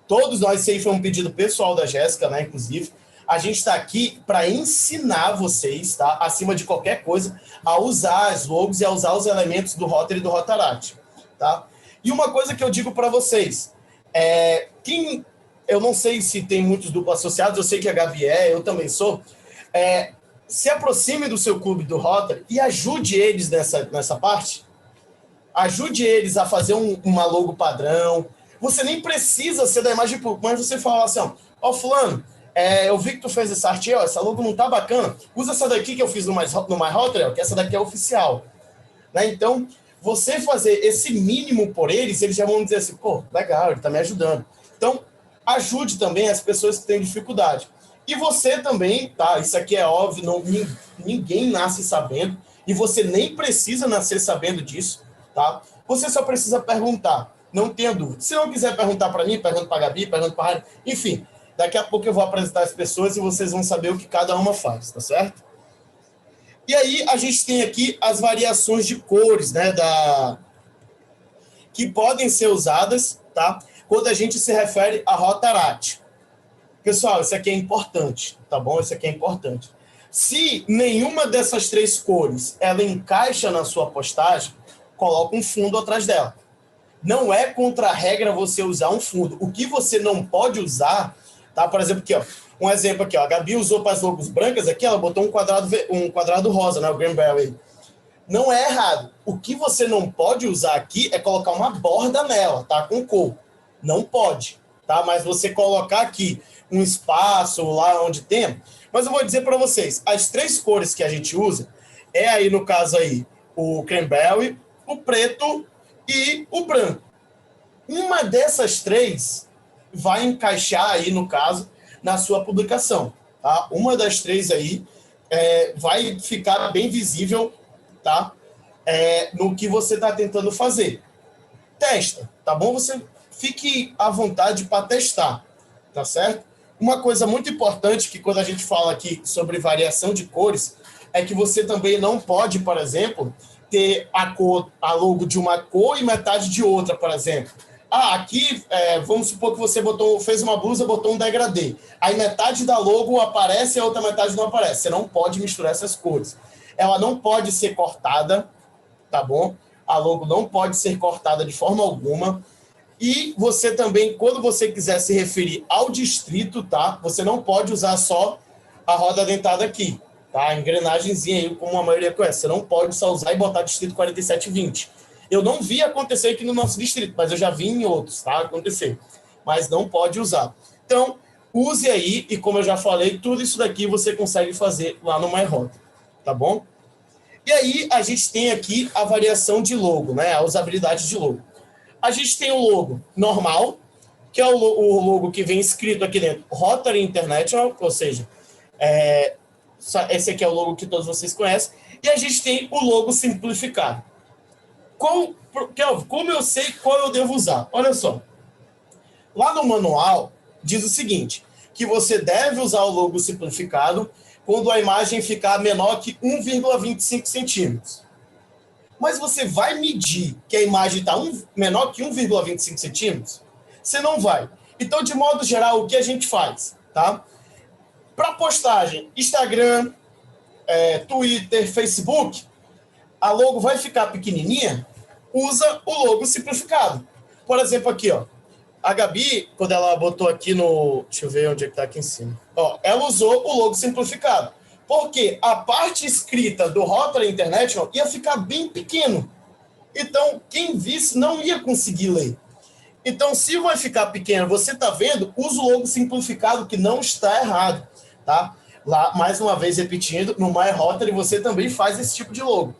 Todos nós, isso aí foi um pedido pessoal da Jéssica, né, inclusive, a gente está aqui para ensinar vocês, tá, acima de qualquer coisa, a usar as logos e a usar os elementos do Rotary e do Rotaract. Tá? E uma coisa que eu digo para vocês, eu não sei se tem muitos duplos associados, eu sei que a Gabi eu também sou, se aproxime do seu clube do Rotary e ajude eles nessa parte, ajude eles a fazer uma logo padrão. Você nem precisa ser da imagem pública, mas você fala assim, ó, fulano, eu vi que tu fez essa arte, ó, essa logo não tá bacana, usa essa daqui que eu fiz no MyRotary, que essa daqui é oficial. Né? Então, você fazer esse mínimo por eles, eles já vão dizer assim, pô, legal, ele tá me ajudando. Então, ajude também as pessoas que têm dificuldade. E você também, tá, isso aqui é óbvio, ninguém nasce sabendo, e você nem precisa nascer sabendo disso, tá? Você só precisa perguntar. Não tenha dúvida. Se não quiser perguntar para mim, pergunta para a Gabi, pergunta para a Raia. Enfim, daqui a pouco eu vou apresentar as pessoas e vocês vão saber o que cada uma faz, tá certo? E aí a gente tem aqui as variações de cores, né, que podem ser usadas, tá? Quando a gente se refere a Rotaract. Pessoal, isso aqui é importante, tá bom? Isso aqui é importante. Se nenhuma dessas 3 cores ela encaixa na sua postagem, coloca um fundo atrás dela. Não é contra a regra você usar um fundo. O que você não pode usar, tá? Por exemplo, aqui, ó, um exemplo aqui, ó, a Gabi usou para as logos brancas aqui, ela botou um quadrado rosa, né, o Greenberry. Não é errado. O que você não pode usar aqui é colocar uma borda nela, tá? Com cor. Não pode, tá? Mas você colocar aqui um espaço lá onde tem. Mas eu vou dizer para vocês, as 3 cores que a gente usa é aí, no caso aí, o cranberry, o preto e o branco. Uma dessas três vai encaixar aí, no caso, na sua publicação. Tá? Uma das três aí vai ficar bem visível, tá? No que você está tentando fazer. Testa, tá bom? Você fique à vontade para testar, tá certo? Uma coisa muito importante que quando a gente fala aqui sobre variação de cores é que você também não pode, por exemplo, ter a logo de uma cor e metade de outra, por exemplo. Aqui, vamos supor que você fez uma blusa, botou um degradê. Aí metade da logo aparece e a outra metade não aparece. Você não pode misturar essas cores. Ela não pode ser cortada, tá bom? A logo não pode ser cortada de forma alguma. E você também, quando você quiser se referir ao distrito, tá? Você não pode usar só a roda dentada aqui, tá? A engrenagemzinha aí, como a maioria conhece. Você não pode só usar e botar distrito 4720. Eu não vi acontecer aqui no nosso distrito, mas eu já vi em outros, tá? Acontecer. Mas não pode usar. Então, use aí, e como eu já falei, tudo isso daqui você consegue fazer lá no MyRota, tá bom? E aí, a gente tem aqui a variação de logo, né? A usabilidade de logo. A gente tem o logo normal, que é o logo que vem escrito aqui dentro, Rotary International, ou seja, esse aqui é o logo que todos vocês conhecem. E a gente tem o logo simplificado. Como eu sei qual eu devo usar? Olha só. Lá no manual, diz o seguinte, que você deve usar o logo simplificado quando a imagem ficar menor que 1,25 centímetros. Mas você vai medir que a imagem está menor que 1,25 centímetros? Você não vai. Então, de modo geral, o que a gente faz? Tá? Para postagem, Instagram, Twitter, Facebook, a logo vai ficar pequenininha, usa o logo simplificado. Por exemplo, aqui, ó, a Gabi, quando ela botou aqui no... Deixa eu ver onde é que está aqui em cima. Ó, ela usou o logo simplificado. Porque a parte escrita do Rotary International ia ficar bem pequeno. Então, quem visse não ia conseguir ler. Então, se vai ficar pequeno, você está vendo, usa o logo simplificado, que não está errado. Tá? Lá, mais uma vez repetindo, no MyRotary você também faz esse tipo de logo.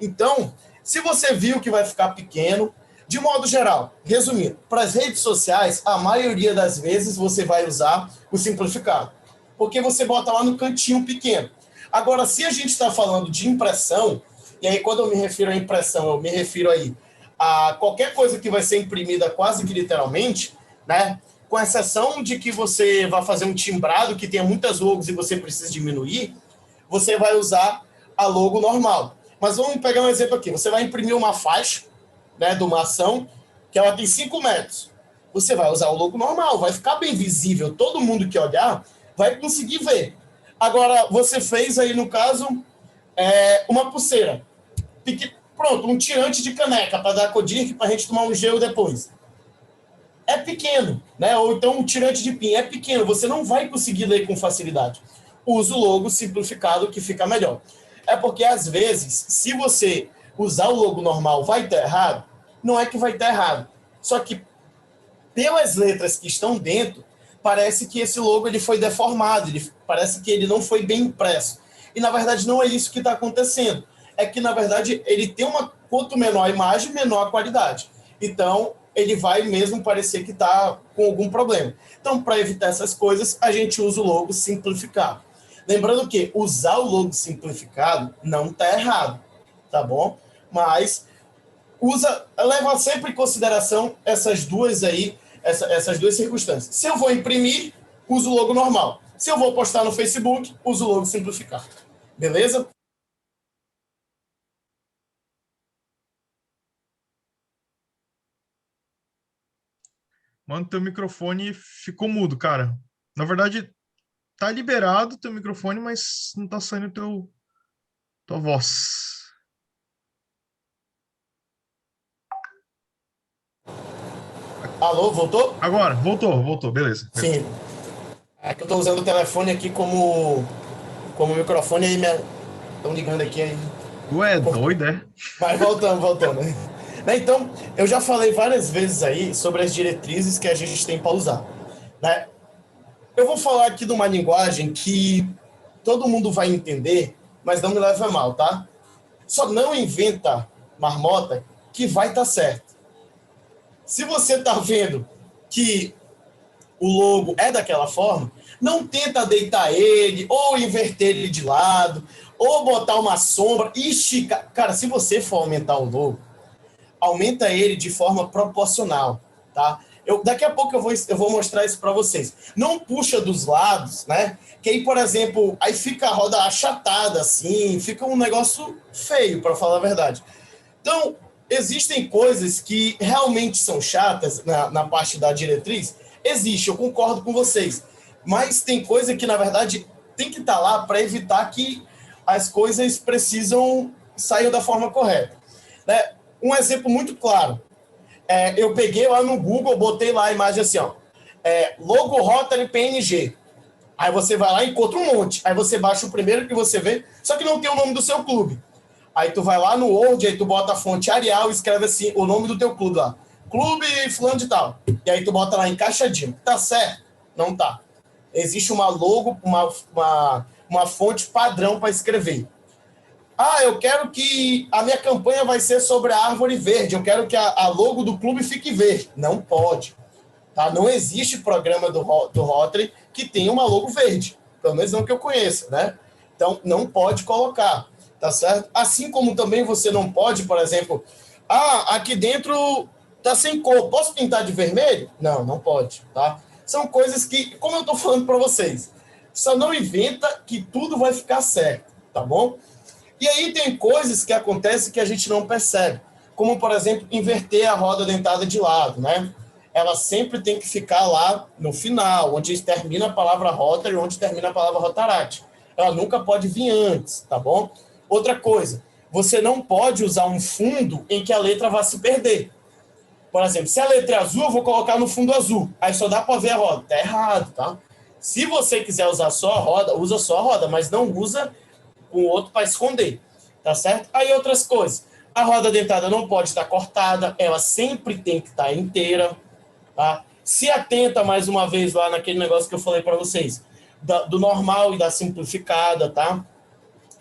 Então, se você viu que vai ficar pequeno, de modo geral, resumindo, para as redes sociais, a maioria das vezes você vai usar o simplificado. Porque você bota lá no cantinho pequeno. Agora, se a gente está falando de impressão, e aí quando eu me refiro à impressão, eu me refiro aí a qualquer coisa que vai ser imprimida quase que literalmente, né? Com exceção de que você vai fazer um timbrado que tenha muitas logos e você precisa diminuir, você vai usar a logo normal. Mas vamos pegar um exemplo aqui. Você vai imprimir uma faixa, né, de uma ação, que ela tem 5 metros. Você vai usar o logo normal, vai ficar bem visível. Todo mundo que olhar vai conseguir ver. Agora, você fez aí, no caso, uma pulseira. Pronto, um tirante de caneca para dar Codirc para a gente tomar um gelo depois. É pequeno, né? Ou então um tirante de pin é pequeno, você não vai conseguir ler com facilidade. Usa o logo simplificado que fica melhor. É porque, às vezes, se você usar o logo normal vai estar errado, não é que vai estar errado. Só que, pelas letras que estão dentro, parece que esse logo ele foi deformado, parece que ele não foi bem impresso. E, na verdade, não é isso que está acontecendo. É que, na verdade, ele tem quanto menor a imagem, menor a qualidade. Então, ele vai mesmo parecer que está com algum problema. Então, para evitar essas coisas, a gente usa o logo simplificado. Lembrando que usar o logo simplificado não está errado, tá bom? Mas leva sempre em consideração essas duas aí, essas duas circunstâncias. Se eu vou imprimir, uso o logo normal. Se eu vou postar no Facebook, uso o logo simplificado. Beleza? Mano, teu microfone ficou mudo, cara. Na verdade, tá liberado teu microfone, mas não tá saindo tua voz. Alô, voltou? Agora, voltou, beleza. Sim. É que eu estou usando o telefone aqui como microfone, aí estão ligando aqui aí. Ué, doido, é? Mas voltando. Né, então, eu já falei várias vezes aí sobre as diretrizes que a gente tem para usar. Né? Eu vou falar aqui de uma linguagem que todo mundo vai entender, mas não me leva a mal, tá? Só não inventa marmota que vai estar certo. Se você está vendo que o logo é daquela forma, não tenta deitar ele, ou inverter ele de lado, ou botar uma sombra e esticar. Cara, se você for aumentar o logo, aumenta ele de forma proporcional, tá? Daqui a pouco eu vou mostrar isso para vocês. Não puxa dos lados, né? Que aí, por exemplo, aí fica a roda achatada assim, fica um negócio feio, para falar a verdade. Então, existem coisas que realmente são chatas na parte da diretriz. Existe, eu concordo com vocês. Mas tem coisa que, na verdade, tem que estar lá para evitar que as coisas precisam sair da forma correta. Né? Um exemplo muito claro. Eu peguei lá no Google, botei lá a imagem assim, ó. Logo Rotary PNG. Aí você vai lá e encontra um monte. Aí você baixa o primeiro que você vê, só que não tem o nome do seu clube. Aí tu vai lá no Word, aí tu bota a fonte Arial e escreve assim o nome do teu clube lá. Clube fulano de tal. E aí tu bota lá encaixadinho. Tá certo? Não tá. Existe uma logo, uma fonte padrão para escrever. Eu quero que a minha campanha vai ser sobre a árvore verde. Eu quero que a logo do clube fique verde. Não pode. Tá? Não existe programa do Rotary que tenha uma logo verde. Pelo menos não que eu conheça, né? Então, não pode colocar. Tá certo? Assim como também você não pode, por exemplo, aqui dentro tá sem cor, posso pintar de vermelho? Não, não pode, tá? São coisas que, como eu tô falando para vocês, só não inventa que tudo vai ficar certo, tá bom? E aí tem coisas que acontecem que a gente não percebe, como, por exemplo, inverter a roda dentada de lado, né? Ela sempre tem que ficar lá no final, onde termina a palavra Rotary, onde termina a palavra Rotaract. Ela nunca pode vir antes, tá bom? Outra coisa, você não pode usar um fundo em que a letra vá se perder. Por exemplo, se a letra é azul, eu vou colocar no fundo azul. Aí só dá para ver a roda. Tá errado, tá? Se você quiser usar só a roda, usa só a roda, mas não usa o outro para esconder, tá certo? Aí outras coisas. A roda dentada não pode estar cortada, ela sempre tem que estar inteira, tá? Se atenta mais uma vez lá naquele negócio que eu falei para vocês, do normal e da simplificada, tá?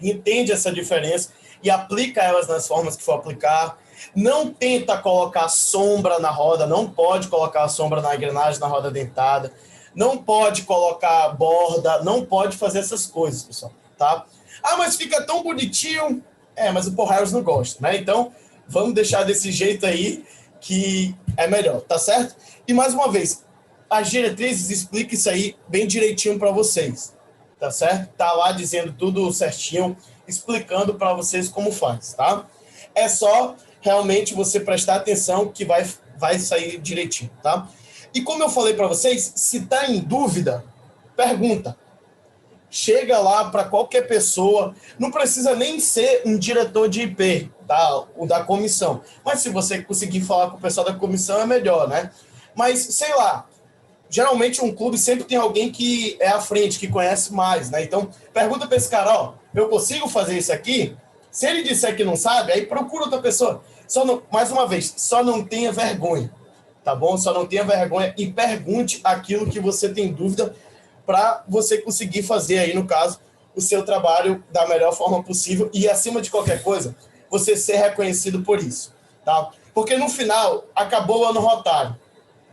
Entende essa diferença e aplica elas nas formas que for aplicar. Não tenta colocar sombra na roda, não pode colocar sombra na engrenagem, na roda dentada, não pode colocar borda, não pode fazer essas coisas, pessoal, tá? Mas fica tão bonitinho. Mas o Paul Harris não gosta, né? Então, vamos deixar desse jeito aí que é melhor, tá certo? E mais uma vez, as diretrizes explicam isso aí bem direitinho para vocês. Tá certo? Tá lá dizendo tudo certinho, explicando para vocês como faz, tá? É só realmente você prestar atenção que vai sair direitinho, tá? E como eu falei para vocês, se tá em dúvida, pergunta. Chega lá para qualquer pessoa, não precisa nem ser um diretor de IP, tá? O da comissão. Mas se você conseguir falar com o pessoal da comissão, é melhor, né? Mas, sei lá, geralmente um clube sempre tem alguém que é à frente, que conhece mais, né? Então, pergunta para esse cara, eu consigo fazer isso aqui? Se ele disser que não sabe, aí procura outra pessoa. Mais uma vez, só não tenha vergonha, tá bom? Só não tenha vergonha e pergunte aquilo que você tem dúvida para você conseguir fazer aí, no caso, o seu trabalho da melhor forma possível e, acima de qualquer coisa, você ser reconhecido por isso, tá? Porque no final, acabou o ano Rotary.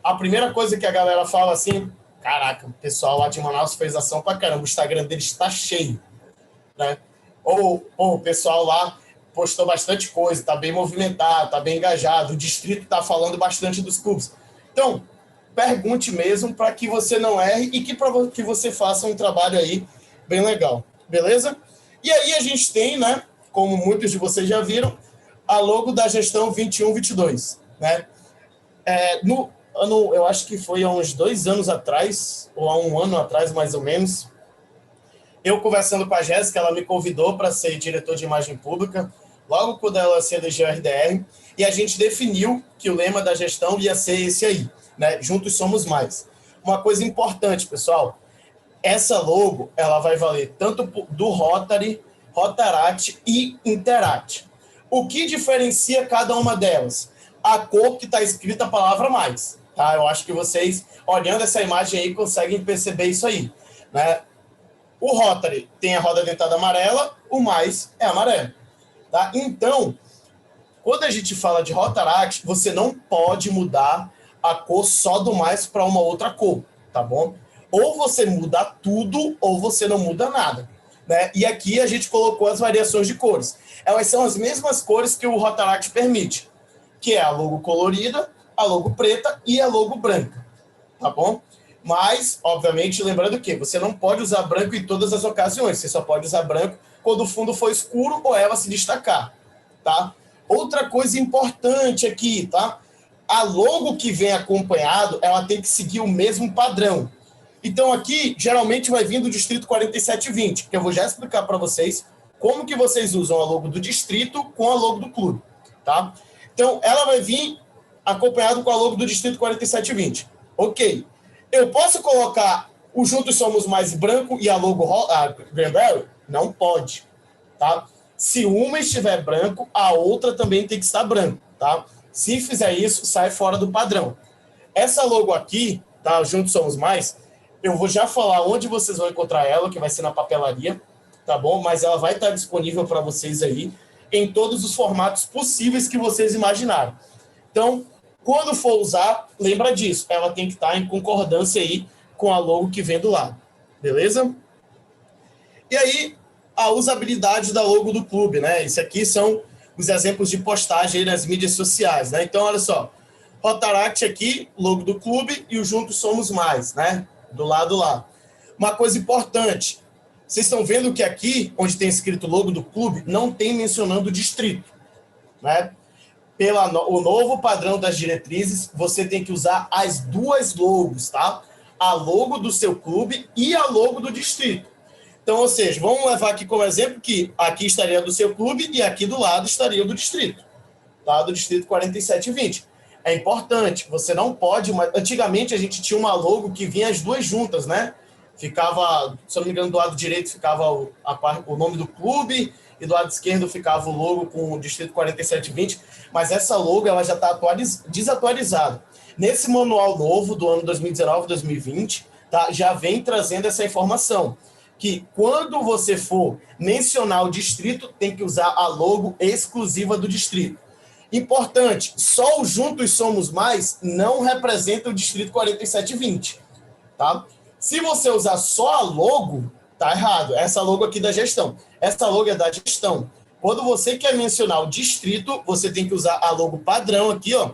A primeira coisa que a galera fala assim, caraca, o pessoal lá de Manaus fez ação pra caramba, o Instagram deles está cheio, né? Ou o pessoal lá postou bastante coisa, tá bem movimentado, tá bem engajado, o distrito tá falando bastante dos clubes. Então, pergunte mesmo para que você não erre e que você faça um trabalho aí bem legal, beleza? E aí a gente tem, né, como muitos de vocês já viram, a logo da gestão 21-22, né? Eu acho que foi há uns 2 anos atrás, ou há 1 ano atrás, mais ou menos, eu conversando com a Jéssica, ela me convidou para ser diretor de imagem pública, logo quando ela se elegeu RDR, e a gente definiu que o lema da gestão ia ser esse aí, né? Juntos somos mais. Uma coisa importante, pessoal, essa logo, ela vai valer tanto do Rotary, Rotaract e Interact. O que diferencia cada uma delas? A cor que está escrita a palavra mais, tá? Eu acho que vocês, olhando essa imagem aí, conseguem perceber isso aí, né? O Rotary tem a roda dentada amarela, o mais é amarelo, tá? Então, quando a gente fala de Rotaract, você não pode mudar a cor só do mais para uma outra cor, tá bom? Ou você muda tudo, ou você não muda nada, né? E aqui a gente colocou as variações de cores. Elas são as mesmas cores que o Rotaract permite, que é a logo colorida, a logo preta e a logo branca, tá bom? Mas, obviamente, lembrando que você não pode usar branco em todas as ocasiões, você só pode usar branco quando o fundo for escuro ou ela se destacar, tá? Outra coisa importante aqui, tá? A logo que vem acompanhado, ela tem que seguir o mesmo padrão. Então, aqui, geralmente vai vir do Distrito 4720, que eu vou já explicar para vocês como que vocês usam a logo do distrito com a logo do clube, tá? Então, ela vai vir acompanhado com a logo do Distrito 4720. Ok. Eu posso colocar o Juntos Somos Mais branco e a logo Granberry? Não pode, tá? Se uma estiver branco, a outra também tem que estar branco, tá? Se fizer isso, sai fora do padrão. Essa logo aqui, tá? Juntos Somos Mais, eu vou já falar onde vocês vão encontrar ela, que vai ser na papelaria, tá bom? Mas ela vai estar disponível para vocês aí em todos os formatos possíveis que vocês imaginarem. Então, quando for usar, lembra disso. Ela tem que estar em concordância aí com a logo que vem do lado. Beleza? E aí, a usabilidade da logo do clube, né? Isso aqui são os exemplos de postagem aí nas mídias sociais, né? Então, olha só. Rotaract aqui, logo do clube, e o Juntos Somos Mais, né? Do lado lá. Uma coisa importante. Vocês estão vendo que aqui, onde tem escrito logo do clube, não tem mencionando o distrito, né? O novo padrão das diretrizes, você tem que usar as duas logos, tá? A logo do seu clube e a logo do distrito. Então, ou seja, vamos levar aqui como exemplo que aqui estaria do seu clube e aqui do lado estaria do distrito, tá? Do Distrito 4720. É importante, você não pode... Antigamente, a gente tinha uma logo que vinha as duas juntas, né? Ficava, se eu não me engano, do lado direito ficava o nome do clube e do lado esquerdo ficava o logo com o Distrito 4720, mas essa logo ela já está desatualizada. Nesse manual novo do ano 2019-2020, tá, já vem trazendo essa informação, que quando você for mencionar o distrito, tem que usar a logo exclusiva do distrito. Importante, só o Juntos Somos Mais não representa o Distrito 4720, tá? Se você usar só a logo, tá errado. Essa logo aqui da gestão. Essa logo é da gestão. Quando você quer mencionar o distrito, você tem que usar a logo padrão aqui, ó,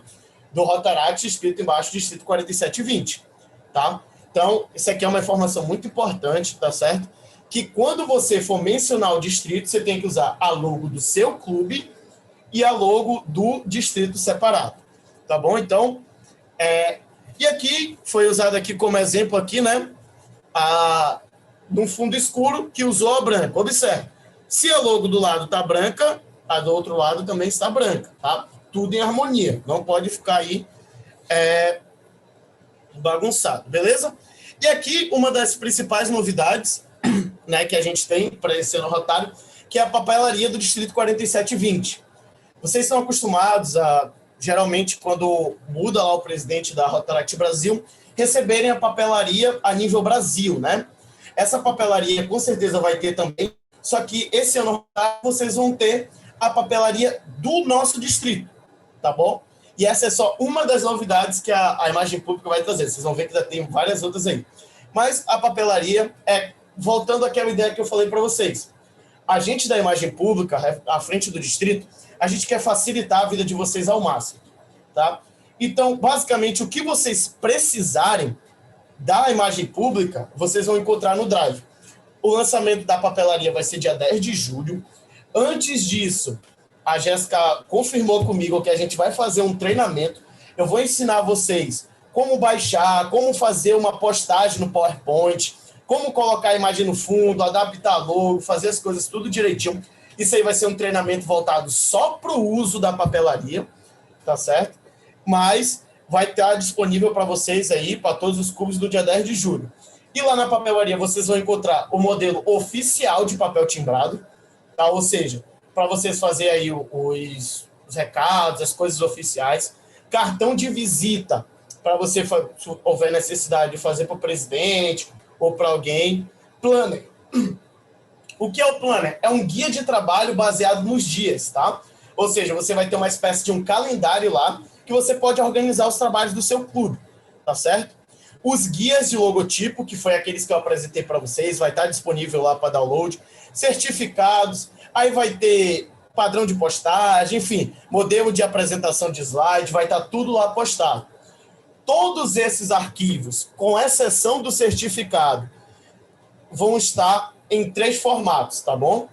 do Rotaract, escrito embaixo, Distrito 4720, tá? Então, isso aqui é uma informação muito importante, tá certo? Que quando você for mencionar o distrito, você tem que usar a logo do seu clube e a logo do distrito separado, tá bom? Então, e aqui, foi usado aqui como exemplo aqui, né? Num fundo escuro que usou a branca. Observe, se a logo do lado está branca, a do outro lado também está branca, tá? Tudo em harmonia, não pode ficar aí bagunçado, beleza? E aqui, uma das principais novidades, né, que a gente tem para esse ano rotário, que é a papelaria do Distrito 4720. Vocês estão acostumados a, geralmente, quando muda lá o presidente da Rotaract Brasil, receberem a papelaria a nível Brasil, né? Essa papelaria com certeza vai ter também, só que esse ano vocês vão ter a papelaria do nosso distrito, tá bom? E essa é só uma das novidades que a imagem pública vai trazer. Vocês vão ver que ainda tem várias outras aí. Mas a papelaria voltando àquela ideia que eu falei para vocês. A gente da imagem pública, à frente do distrito, a gente quer facilitar a vida de vocês ao máximo, tá? Então, basicamente, o que vocês precisarem da imagem pública, vocês vão encontrar no Drive. O lançamento da papelaria vai ser dia 10 de julho. Antes disso, a Jéssica confirmou comigo que a gente vai fazer um treinamento. Eu vou ensinar vocês como baixar, como fazer uma postagem no PowerPoint, como colocar a imagem no fundo, adaptar logo, fazer as coisas tudo direitinho. Isso aí vai ser um treinamento voltado só para o uso da papelaria, tá certo? Mas vai estar disponível para vocês aí, para todos os clubes, do dia 10 de julho. E lá na papelaria vocês vão encontrar o modelo oficial de papel timbrado, tá? Ou seja, para vocês fazerem aí os recados, as coisas oficiais. Cartão de visita, para você, se houver necessidade de fazer para o presidente ou para alguém. Planner. O que é o Planner? É um guia de trabalho baseado nos dias, tá? Ou seja, você vai ter uma espécie de um calendário lá que você pode organizar os trabalhos do seu clube, tá certo? Os guias de logotipo, que foi aqueles que eu apresentei para vocês, vai estar disponível lá para download, certificados, aí vai ter padrão de postagem, enfim, modelo de apresentação de slide, vai estar tudo lá postado. Todos esses arquivos, com exceção do certificado, vão estar em 3 formatos, tá bom?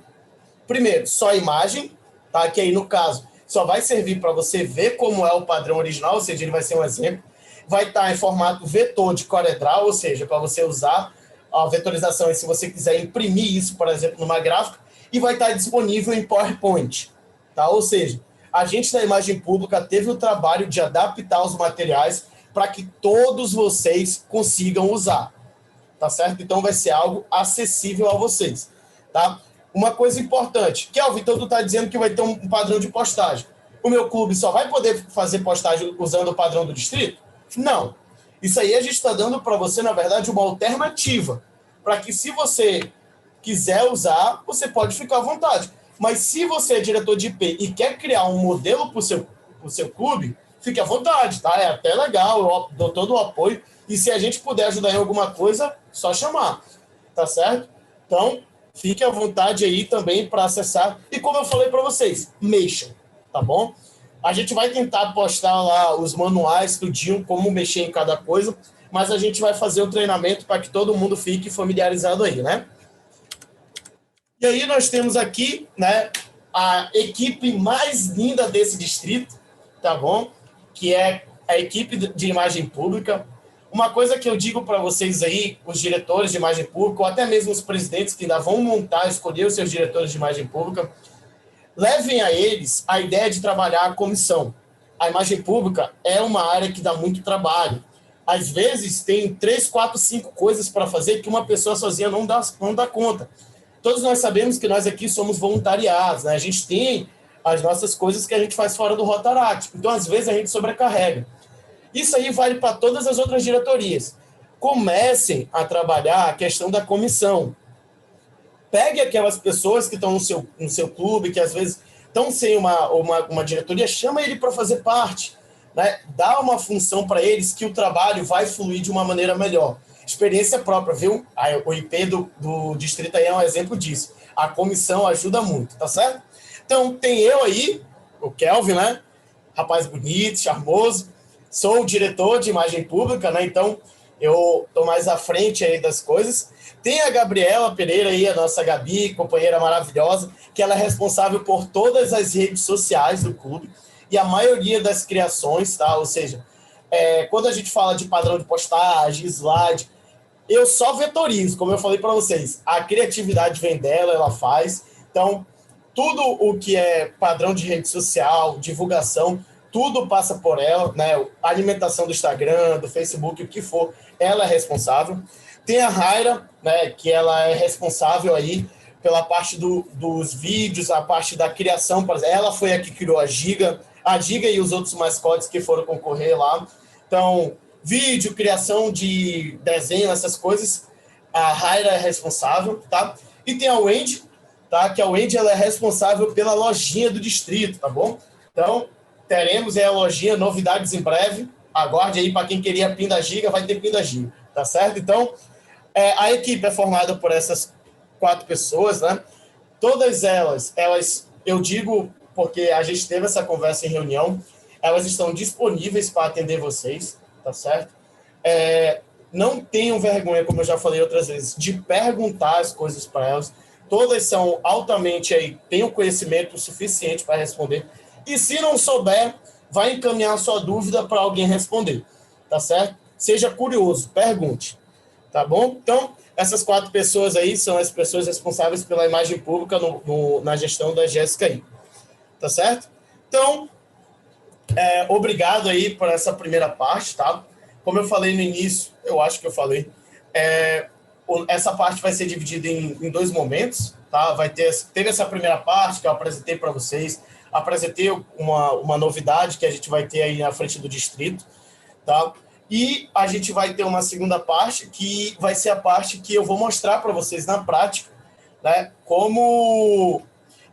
Primeiro, só imagem, tá? Que aí, no caso, só vai servir para você ver como é o padrão original, ou seja, ele vai ser um exemplo. Vai estar em formato vetor de CorelDRAW, ou seja, para você usar a vetorização e se você quiser imprimir isso, por exemplo, numa gráfica, e vai estar disponível em PowerPoint, tá? Ou seja, a gente da imagem pública teve o trabalho de adaptar os materiais para que todos vocês consigam usar, tá certo? Então vai ser algo acessível a vocês, tá? Uma coisa importante, Kelvin, então tu tá dizendo que vai ter um padrão de postagem. O meu clube só vai poder fazer postagem usando o padrão do distrito? Não. Isso aí a gente está dando para você, na verdade, uma alternativa, para que se você quiser usar, você pode ficar à vontade. Mas se você é diretor de IP e quer criar um modelo para o seu clube, fique à vontade, tá? É até legal, eu dou todo o apoio. E se a gente puder ajudar em alguma coisa, só chamar, tá certo? Então, fique à vontade aí também para acessar. E como eu falei para vocês, mexam, tá bom? A gente vai tentar postar lá os manuais, tudinho, como mexer em cada coisa, mas a gente vai fazer o treinamento para que todo mundo fique familiarizado aí, né? E aí nós temos aqui, né, a equipe mais linda desse distrito, tá bom? Que é a equipe de imagem pública. Uma coisa que eu digo para vocês aí, os diretores de imagem pública, ou até mesmo os presidentes que ainda vão montar, escolher os seus diretores de imagem pública, levem a eles a ideia de trabalhar a comissão. A imagem pública é uma área que dá muito trabalho. Às vezes tem 3, 4, 5 coisas para fazer que uma pessoa sozinha não dá conta. Todos nós sabemos que nós aqui somos voluntariados, né? A gente tem as nossas coisas que a gente faz fora do Rotaract. Então, às vezes, a gente sobrecarrega. Isso aí vale para todas as outras diretorias. Comecem a trabalhar a questão da comissão. Pegue aquelas pessoas que estão no seu clube, que às vezes estão sem uma diretoria, chama ele para fazer parte, né? Dá uma função para eles que o trabalho vai fluir de uma maneira melhor. Experiência própria, viu? O IP do distrito aí é um exemplo disso. A comissão ajuda muito, tá certo? Então, tem eu aí, o Kelvin, né? Rapaz bonito, charmoso. Sou o diretor de imagem pública, né? Então, eu estou mais à frente aí das coisas. Tem a Gabriela Pereira aí, a nossa Gabi, companheira maravilhosa, que ela é responsável por todas as redes sociais do clube e a maioria das criações, tá? Ou seja, quando a gente fala de padrão de postagem, slide, eu só vetorizo, como eu falei para vocês. A criatividade vem dela, ela faz. Então, tudo o que é padrão de rede social, divulgação, tudo passa por ela, né? A alimentação do Instagram, do Facebook, o que for, ela é responsável. Tem a Raira, né, que ela é responsável aí pela parte dos vídeos, a parte da criação. Ela foi a que criou a Giga e os outros mascotes que foram concorrer lá. Então, vídeo, criação de desenho, essas coisas, a Raira é responsável, tá? E tem a Wendy, tá? Que a Wendy ela é responsável pela lojinha do distrito, tá bom? Então, teremos aí a lojinha, novidades em breve. Aguarde aí para quem queria PIN da Giga, vai ter PIN da Giga, tá certo? Então, a equipe é formada por essas 4 pessoas, né? Todas elas, eu digo porque a gente teve essa conversa em reunião, elas estão disponíveis para atender vocês, tá certo? Não tenham vergonha, como eu já falei outras vezes, de perguntar as coisas para elas. Todas são altamente aí, têm o conhecimento suficiente para responder. E se não souber, vai encaminhar a sua dúvida para alguém responder, tá certo? Seja curioso, pergunte, tá bom? Então, essas 4 pessoas aí são as pessoas responsáveis pela imagem pública na gestão da Jéssica aí, tá certo? Então, obrigado aí por essa primeira parte, tá? Como eu falei no início, eu acho que eu falei, essa parte vai ser dividida em 2 momentos, tá? Teve essa primeira parte que eu apresentei para vocês, apresentei uma novidade que a gente vai ter aí na frente do distrito, tá? E a gente vai ter uma segunda parte, que vai ser a parte que eu vou mostrar para vocês na prática, né? Como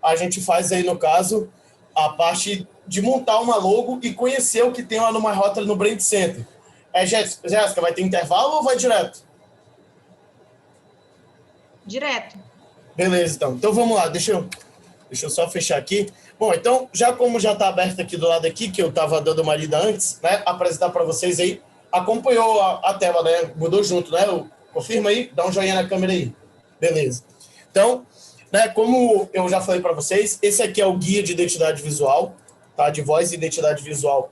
a gente faz aí, no caso, a parte de montar uma logo e conhecer o que tem lá no My Rotary no Brand Center. Jéssica, vai ter intervalo ou vai direto? Direto. Beleza, então. Então vamos lá, deixa eu só fechar aqui. Bom, então, como já está aberto aqui do lado aqui, que eu estava dando uma lida antes, né? Apresentar para vocês aí. Acompanhou a tela, né? Mudou junto, né? Confirma aí, dá um joinha na câmera aí. Beleza. Então, né, como eu já falei para vocês, esse aqui é o guia de identidade visual, tá? De voz e identidade visual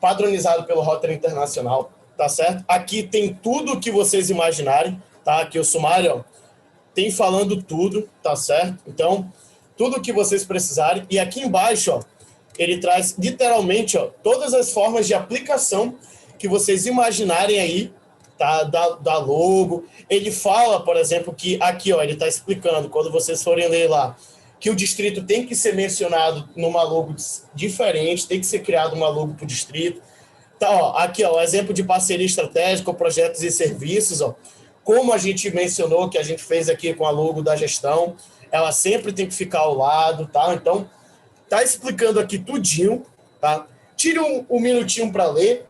padronizado pelo Rotary Internacional, tá certo? Aqui tem tudo o que vocês imaginarem, tá? Aqui o sumário, ó, tem falando tudo, tá certo? Então, tudo o que vocês precisarem. E aqui embaixo, ó, ele traz literalmente, ó, todas as formas de aplicação que vocês imaginarem aí, tá? Da logo. Ele fala, por exemplo, que aqui, ó, ele está explicando, quando vocês forem ler lá, que o distrito tem que ser mencionado numa logo diferente, tem que ser criado uma logo para o distrito. Tá, ó, aqui, ó, o exemplo de parceria estratégica, projetos e serviços, ó, como a gente mencionou, que a gente fez aqui com a logo da gestão, ela sempre tem que ficar ao lado, tá? Então, tá explicando aqui tudinho, tá? Tire um minutinho para ler,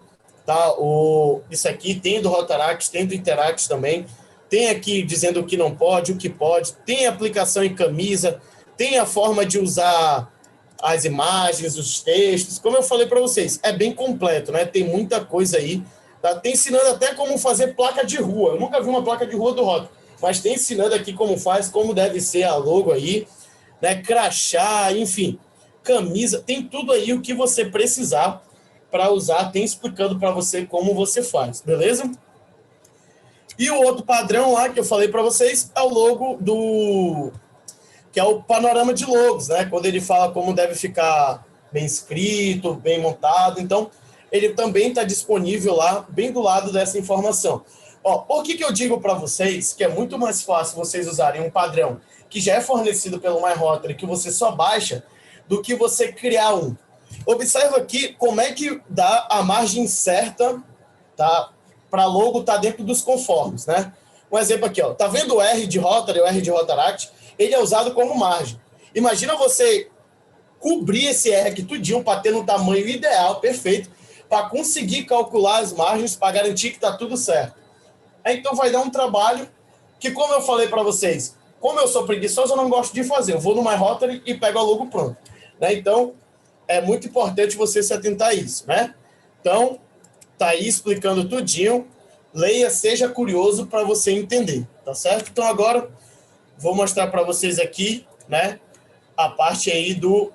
tá? Isso aqui tem do Rotaract, tem do Interact também, tem aqui dizendo o que não pode, o que pode, tem aplicação em camisa, tem a forma de usar as imagens, os textos, como eu falei para vocês, é bem completo, né? Tem muita coisa aí, tá? Tem ensinando até como fazer placa de rua, eu nunca vi uma placa de rua do Rotary, mas tem ensinando aqui como faz, como deve ser a logo aí, né? Crachá, enfim, camisa, tem tudo aí o que você precisar para usar, tem explicando para você como você faz, beleza? E o outro padrão lá que eu falei para vocês é o logo que é o panorama de logos, né? Quando ele fala como deve ficar bem escrito, bem montado, então ele também está disponível lá, bem do lado dessa informação. Ó, por que eu digo para vocês que é muito mais fácil vocês usarem um padrão que já é fornecido pelo My Rotary, que você só baixa, do que você criar um? Observa aqui como é que dá a margem certa, tá? Para logo estar dentro dos conformes, né? Um exemplo aqui, ó. Tá vendo o R de Rotary, o R de Rotaract? Ele é usado como margem. Imagina você cobrir esse R aqui tudinho para ter no tamanho ideal, perfeito, para conseguir calcular as margens para garantir que está tudo certo. Então vai dar um trabalho que, como eu falei para vocês, como eu sou preguiçoso, eu não gosto de fazer. Eu vou no My Rotary e pego a logo pronto, né? Então, é muito importante você se atentar a isso, né? Então, tá aí explicando tudinho. Leia, seja curioso para você entender, tá certo? Então, agora, vou mostrar para vocês aqui, né? A parte aí do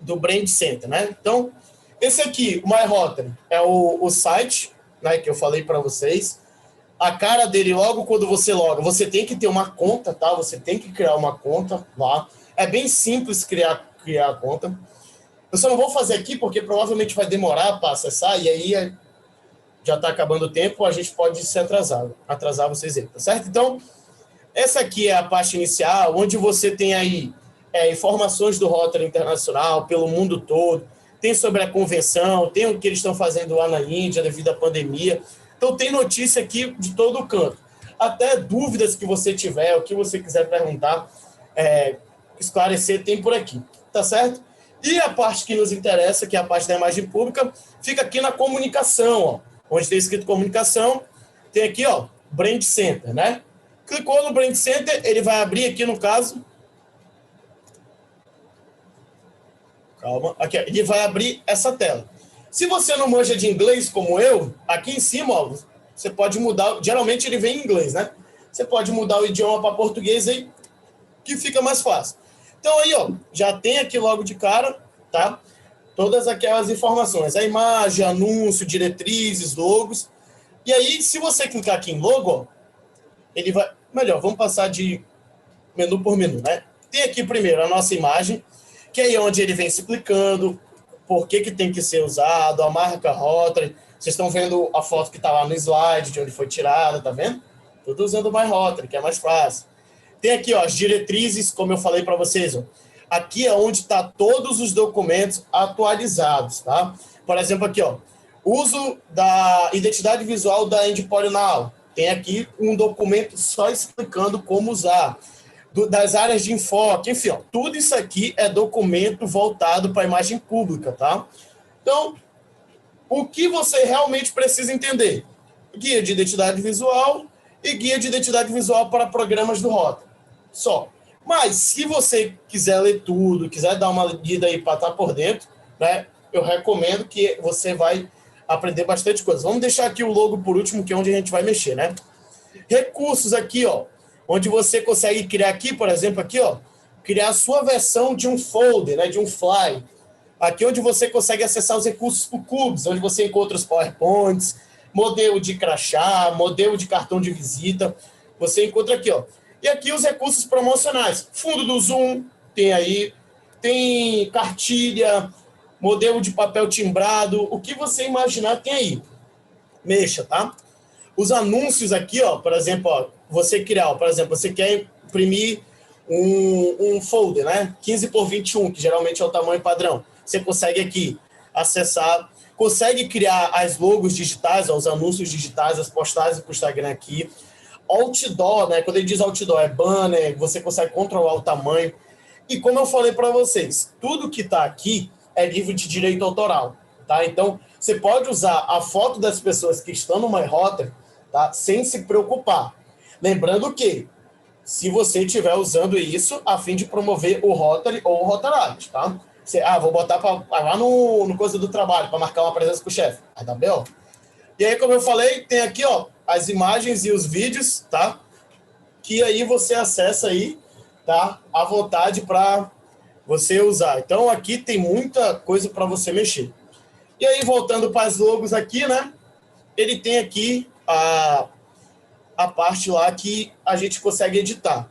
Brand Center, né? Então, esse aqui, o My Rotary, é o site, né? Que eu falei para vocês. A cara dele, logo quando você loga, você tem que ter uma conta, tá? Você tem que criar uma conta lá. É bem simples criar a conta. Eu só não vou fazer aqui porque provavelmente vai demorar para acessar e aí já está acabando o tempo, a gente pode se atrasar vocês aí, tá certo? Então, essa aqui é a parte inicial, onde você tem aí informações do Rotary Internacional pelo mundo todo, tem sobre a convenção, tem o que eles estão fazendo lá na Índia devido à pandemia. Então, tem notícia aqui de todo o canto. Até dúvidas que você tiver, o que você quiser perguntar, esclarecer, tem por aqui, tá certo? E a parte que nos interessa, que é a parte da imagem pública, fica aqui na comunicação, ó, onde tem escrito comunicação, tem aqui, ó, Brand Center, né? Clicou no Brand Center, ele vai abrir aqui, no caso... Calma, aqui, ó, ele vai abrir essa tela. Se você não manja de inglês como eu, aqui em cima, ó, você pode mudar, geralmente ele vem em inglês, né? Você pode mudar o idioma para português aí, que fica mais fácil. Então aí, ó, já tem aqui logo de cara, tá? Todas aquelas informações, a imagem, anúncio, diretrizes, logos. E aí, se você clicar aqui em logo, ó, ele vai... Melhor, vamos passar de menu por menu, né? Tem aqui primeiro a nossa imagem, que é aí onde ele vem explicando por que tem que ser usado, a marca Rotary. Vocês estão vendo a foto que está lá no slide, de onde foi tirada, tá vendo? Tudo usando o My Rotary, que é mais fácil. Tem aqui, ó, as diretrizes, como eu falei para vocês, ó. Aqui é onde está todos os documentos atualizados, tá? Por exemplo, aqui, ó, uso da identidade visual da Endpoint Now. Tem aqui um documento só explicando como usar. das áreas de enfoque, enfim, ó, tudo isso aqui é documento voltado para a imagem pública, tá? Então, o que você realmente precisa entender? Guia de identidade visual e guia de identidade visual para programas do Rota. Só. Mas, se você quiser ler tudo, quiser dar uma lida aí para estar por dentro, né, eu recomendo que você vai aprender bastante coisa. Vamos deixar aqui o logo por último, que é onde a gente vai mexer, né? Recursos aqui, ó, onde você consegue criar aqui, por exemplo, aqui, ó, criar a sua versão de um folder, né, de um fly. Aqui onde você consegue acessar os recursos para o Cubes, onde você encontra os PowerPoints, modelo de crachá, modelo de cartão de visita, você encontra aqui, ó. E aqui os recursos promocionais. Fundo do Zoom, tem aí, tem cartilha, modelo de papel timbrado, o que você imaginar tem aí. Mexa, tá? Os anúncios aqui, ó, por exemplo, ó, você criar, ó, por exemplo, você quer imprimir um folder, né? 15 por 21, que geralmente é o tamanho padrão. Você consegue aqui acessar, consegue criar as logos digitais, ó, os anúncios digitais, as postagens para o Instagram aqui. Outdoor, né? Quando ele diz outdoor, é banner, você consegue controlar o tamanho. E como eu falei para vocês, tudo que está aqui é livre de direito autoral, tá? Então, você pode usar a foto das pessoas que estão no MyRotary, tá? Sem se preocupar. Lembrando que, se você estiver usando isso a fim de promover o Rotary ou o Rotaract, tá? Você, vou botar lá no coisa do trabalho, para marcar uma presença com o chefe. Aí dá B.O. E aí, como eu falei, tem aqui, ó, as imagens e os vídeos, tá? Que aí você acessa aí, tá? À vontade para você usar. Então, aqui tem muita coisa para você mexer. E aí, voltando para as logos aqui, né? Ele tem aqui a parte lá que a gente consegue editar.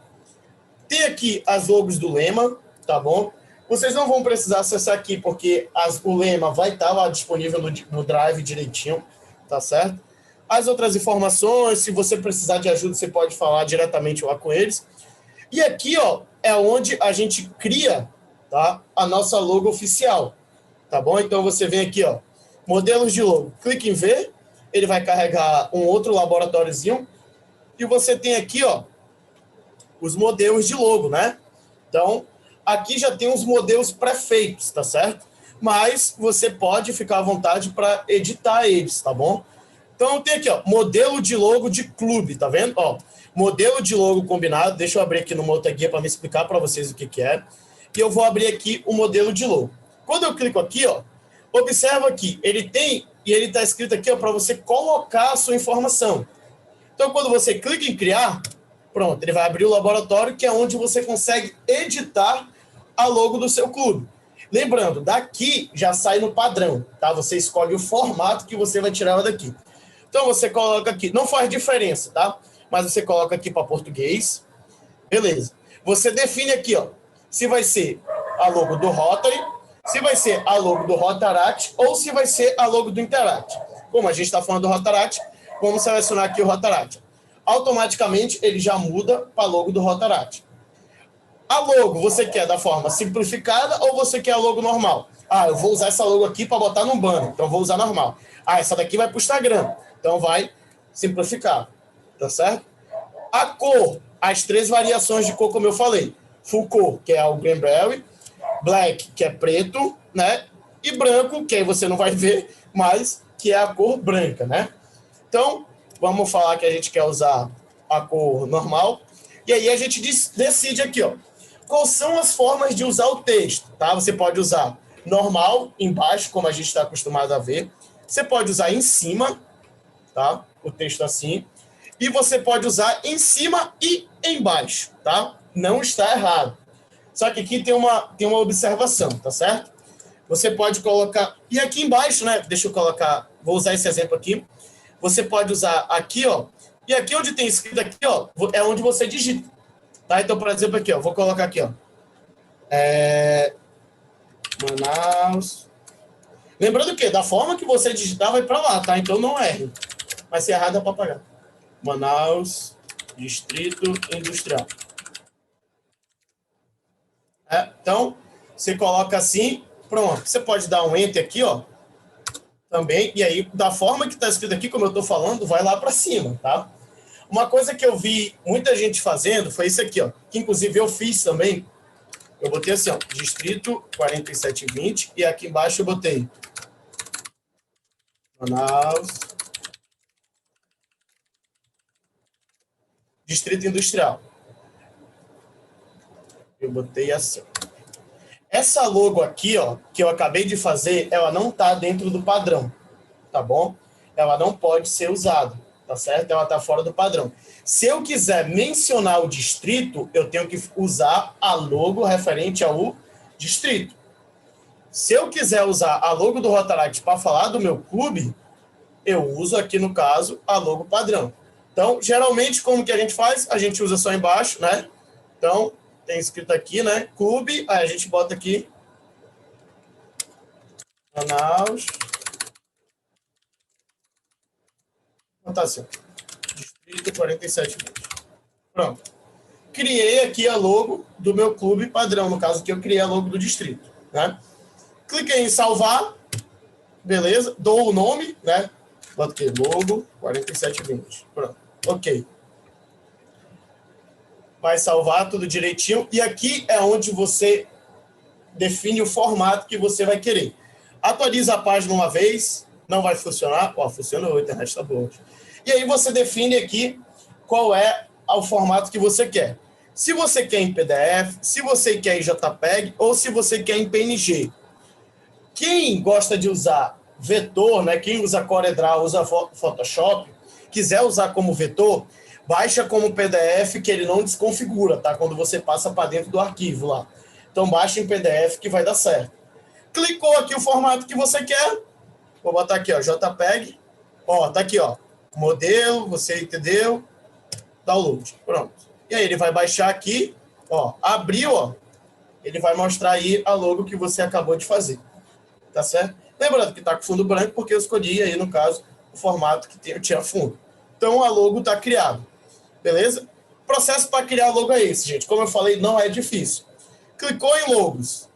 Tem aqui as logos do lema, tá bom? Vocês não vão precisar acessar aqui, porque o lema vai estar lá disponível no Drive direitinho, tá certo? As outras informações, se você precisar de ajuda, você pode falar diretamente lá com eles. E aqui, ó, é onde a gente cria, tá, a nossa logo oficial, tá bom? Então, você vem aqui, ó, modelos de logo. Clique em ver, ele vai carregar um outro laboratóriozinho. E você tem aqui, ó, os modelos de logo, né? Então, aqui já tem os modelos pré-feitos, tá certo? Mas você pode ficar à vontade para editar eles, tá bom? Então, tem aqui, ó, modelo de logo de clube, tá vendo? Ó, modelo de logo combinado. Deixa eu abrir aqui numa outra guia para me explicar para vocês o que é. E eu vou abrir aqui o modelo de logo. Quando eu clico aqui, ó, observa aqui, ele tem, e ele está escrito aqui, ó, para você colocar a sua informação. Então, quando você clica em criar, pronto, ele vai abrir o laboratório, que é onde você consegue editar a logo do seu clube. Lembrando, daqui já sai no padrão, tá? Você escolhe o formato que você vai tirar ela daqui. Então, você coloca aqui, não faz diferença, tá? Mas você coloca aqui para português, beleza. Você define aqui, ó, se vai ser a logo do Rotary, se vai ser a logo do Rotaract ou se vai ser a logo do Interact. Como a gente está falando do Rotaract, vamos selecionar aqui o Rotaract. Automaticamente, ele já muda para a logo do Rotaract. A logo, você quer da forma simplificada ou você quer a logo normal? Eu vou usar essa logo aqui para botar no banner, então vou usar normal. Essa daqui vai para o Instagram, então vai simplificar, tá certo? A cor, as 3 variações de cor, como eu falei. Full cor, que é o Greenberry, black, que é preto, né? E branco, que aí você não vai ver, mas que é a cor branca, né? Então, vamos falar que a gente quer usar a cor normal. E aí a gente decide aqui, ó, quais são as formas de usar o texto, tá? Você pode usar normal, embaixo, como a gente está acostumado a ver. Você pode usar em cima, tá? O texto assim. E você pode usar em cima e embaixo, tá? Não está errado. Só que aqui tem uma observação, tá certo? Você pode colocar... E aqui embaixo, né? Deixa eu colocar... Vou usar esse exemplo aqui. Você pode usar aqui, ó. E aqui onde tem escrito aqui, ó, é onde você digita. Tá? Então, por exemplo, aqui, ó. Vou colocar aqui, ó. Manaus. Lembrando que da forma que você digitar, vai para lá, tá? Então não erre. Mas se errar, dá para apagar. Manaus, Distrito Industrial. Então, você coloca assim, pronto. Você pode dar um Enter aqui, ó. Também, e aí, da forma que está escrito aqui, como eu estou falando, vai lá para cima, tá? Uma coisa que eu vi muita gente fazendo foi isso aqui, ó, que inclusive eu fiz também. Eu botei assim, ó, distrito 4720, e aqui embaixo eu botei Manaus, distrito industrial. Eu botei assim. Essa logo aqui, ó, que eu acabei de fazer, ela não está dentro do padrão, tá bom? Ela não pode ser usada, tá certo? Ela está fora do padrão. Se eu quiser mencionar o distrito, eu tenho que usar a logo referente ao distrito. Se eu quiser usar a logo do Rotaract para falar do meu clube, eu uso aqui, no caso, a logo padrão. Então, geralmente, como que a gente faz? A gente usa só embaixo, né? Então, tem escrito aqui, né? Clube, aí a gente bota aqui Manaus. Então, tá assim, distrito 4720. Pronto. Criei aqui a logo do meu clube padrão, no caso que eu criei a logo do distrito, né? Cliquei em salvar, beleza? Dou o nome, né? Boto aqui, logo 4720. Pronto, ok. Vai salvar tudo direitinho. E aqui é onde você define o formato que você vai querer. Atualiza a página uma vez, não vai funcionar. Ó, funcionou, a internet está boa. E aí você define aqui qual é o formato que você quer. Se você quer em PDF, se você quer em JPEG ou se você quer em PNG. Quem gosta de usar vetor, né? Quem usa CorelDRAW, usa Photoshop, quiser usar como vetor, baixa como PDF que ele não desconfigura, tá? Quando você passa para dentro do arquivo lá. Então baixa em PDF que vai dar certo. Clicou aqui o formato que você quer. Vou botar aqui, ó, JPEG. Ó, tá aqui, ó. Modelo, você entendeu? Download. Pronto. E aí ele vai baixar aqui, ó, abriu, ó. Ele vai mostrar aí a logo que você acabou de fazer. Tá certo? Lembrando que tá com fundo branco porque eu escolhi aí, no caso, o formato que tinha fundo. Então a logo tá criada. Beleza? O processo para criar a logo é esse, gente. Como eu falei, não é difícil. Clicou em logos.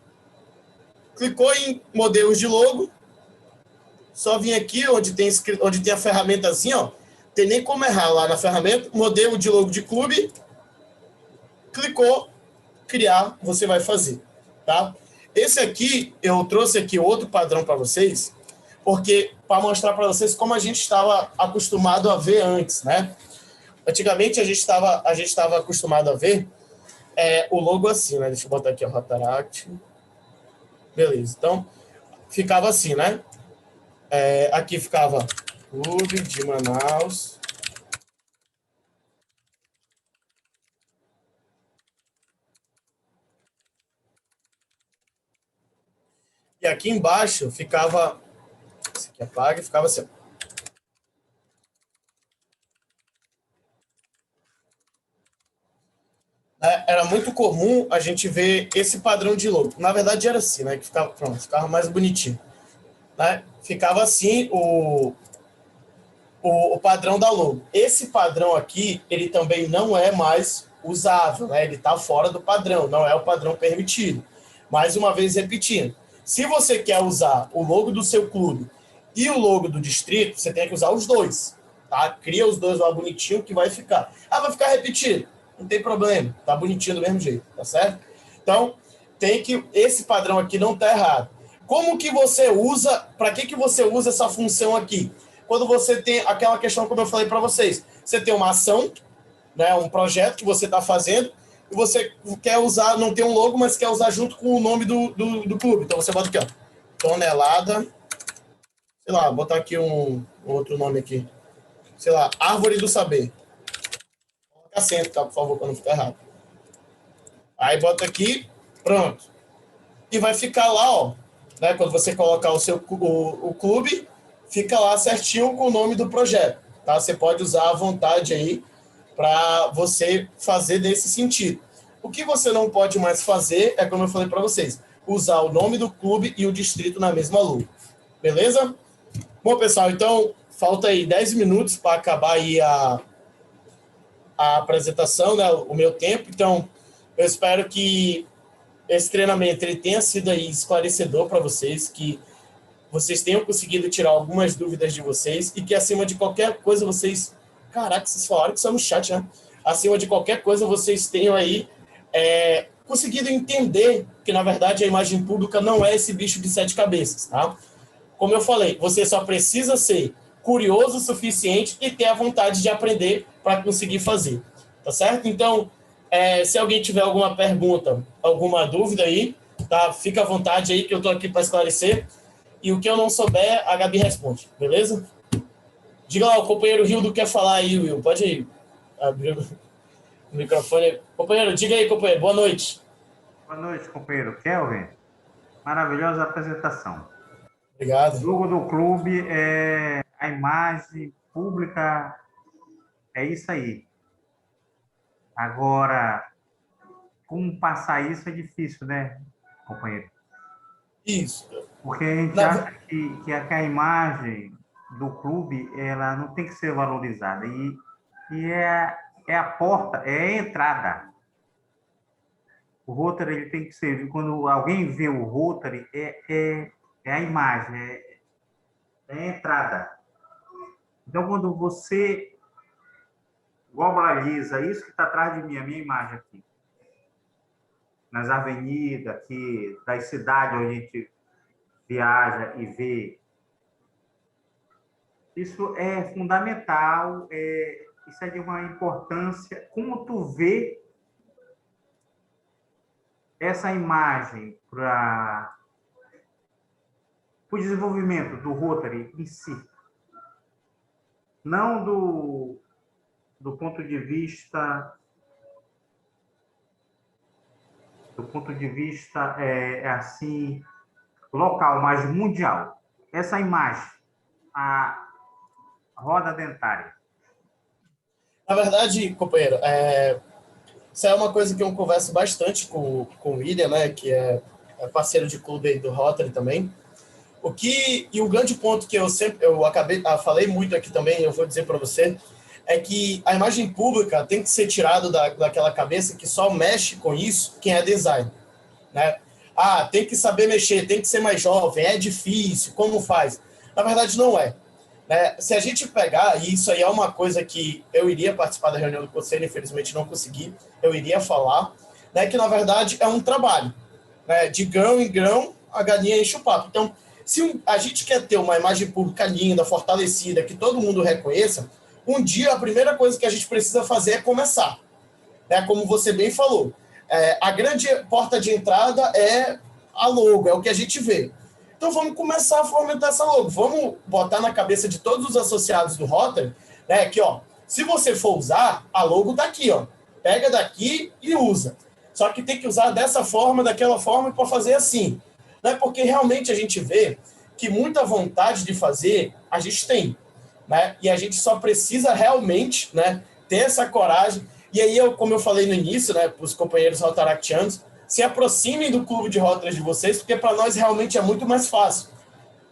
Clicou em modelos de logo. Só vim aqui onde tem a ferramenta assim, ó. Tem nem como errar lá na ferramenta. Modelo de logo de clube. Clicou, criar, você vai fazer, tá? Esse aqui, eu trouxe aqui outro padrão para vocês, porque para mostrar para vocês como a gente estava acostumado a ver antes, né? Antigamente a gente estava acostumado a ver o logo assim, né? Deixa eu botar aqui, ó, Rotaract. Beleza, então ficava assim, né? Aqui ficava Clube de Manaus. E aqui embaixo ficava... Esse aqui apaga e ficava assim. Era muito comum a gente ver esse padrão de logo. Na verdade era assim, né? Que ficava, pronto, ficava mais bonitinho. Né? Ficava assim o padrão da logo. Esse padrão aqui, ele também não é mais usável, né? Ele está fora do padrão, não é o padrão permitido. Mais uma vez repetindo, se você quer usar o logo do seu clube e o logo do distrito, você tem que usar os dois, tá? Cria os dois lá bonitinho que vai ficar. Ah, vai ficar repetido. Não tem problema, tá bonitinho do mesmo jeito, tá certo? Então, esse padrão aqui não tá errado. Como que você usa, para que você usa essa função aqui? Quando você tem aquela questão, como eu falei para vocês, você tem uma ação, né, um projeto que você está fazendo, e você quer usar, não tem um logo, mas quer usar junto com o nome do clube. Então você bota aqui, ó, tonelada, sei lá, botar aqui um outro nome aqui, sei lá, Árvore do Saber. Coloca acento, tá, por favor, para não ficar errado. Aí bota aqui, pronto. E vai ficar lá, ó, né, quando você colocar o clube, fica lá certinho com o nome do projeto, tá? Você pode usar à vontade aí para você fazer nesse sentido. O que você não pode mais fazer é, como eu falei para vocês, usar o nome do clube e o distrito na mesma logo. Beleza? Bom, pessoal, então falta aí 10 minutos para acabar aí a apresentação, né, o meu tempo. Então, eu espero que esse treinamento ele tenha sido aí esclarecedor para vocês, que vocês tenham conseguido tirar algumas dúvidas de vocês e que, acima de qualquer coisa, vocês Caraca, vocês falaram que só no chat, né? Acima de qualquer coisa, vocês tenham aí conseguido entender que, na verdade, a imagem pública não é esse bicho de 7 cabeças, tá? Como eu falei, você só precisa ser curioso o suficiente e ter a vontade de aprender para conseguir fazer, tá certo? Então, se alguém tiver alguma pergunta, alguma dúvida aí, tá? Fica à vontade aí que eu estou aqui para esclarecer. E o que eu não souber, a Gabi responde, beleza? Diga lá, o companheiro Rildo quer falar aí, Will. Pode ir. Abrir o microfone. Companheiro, diga aí, companheiro. Boa noite. Boa noite, companheiro Kelvin. Maravilhosa apresentação. Obrigado. O jogo do clube é a imagem pública, é isso aí. Agora, como passar isso é difícil, né, companheiro? Isso. Porque a gente acha que a imagem do clube, ela não tem que ser valorizada. E é a porta, é a entrada. O Rotary, ele tem que ser, quando alguém vê o Rotary, é a imagem, é a entrada. Então, quando você globaliza isso que está atrás de mim, a minha imagem aqui, nas avenidas aqui, das cidades onde a gente viaja e vê, isso é fundamental, isso é de uma importância. Como tu vê essa imagem para o desenvolvimento do Rotary em si, não do ponto de vista assim local, mas mundial. Essa imagem, a roda dentária. Na verdade, companheiro, isso é uma coisa que eu converso bastante com o William, né, que é parceiro de clube aí do Rotary também. E o grande ponto que falei muito aqui também, eu vou dizer para você, é que a imagem pública tem que ser tirada daquela cabeça que só mexe com isso quem é design, né? Tem que saber mexer, tem que ser mais jovem, é difícil, como faz? Na verdade, não é. Né? Se a gente pegar, e isso aí é uma coisa que eu iria participar da reunião do conselho, infelizmente não consegui, eu iria falar, né, que na verdade é um trabalho, né, de grão em grão a galinha enche o papo. Então, se a gente quer ter uma imagem pública linda, fortalecida, que todo mundo reconheça, um dia a primeira coisa que a gente precisa fazer é começar. Né? Como você bem falou, a grande porta de entrada é a logo, é o que a gente vê. Então vamos começar a fomentar essa logo. Vamos botar na cabeça de todos os associados do Rotary, né, que, ó, se você for usar, a logo tá aqui, ó. Pega daqui e usa. Só que tem que usar dessa forma, daquela forma, para fazer assim. Né? Porque realmente a gente vê que muita vontade de fazer a gente tem. Né? E a gente só precisa realmente, né, ter essa coragem. E aí, como eu falei no início, né, para os companheiros rotaractianos, se aproximem do clube de Rotary de vocês, porque para nós realmente é muito mais fácil.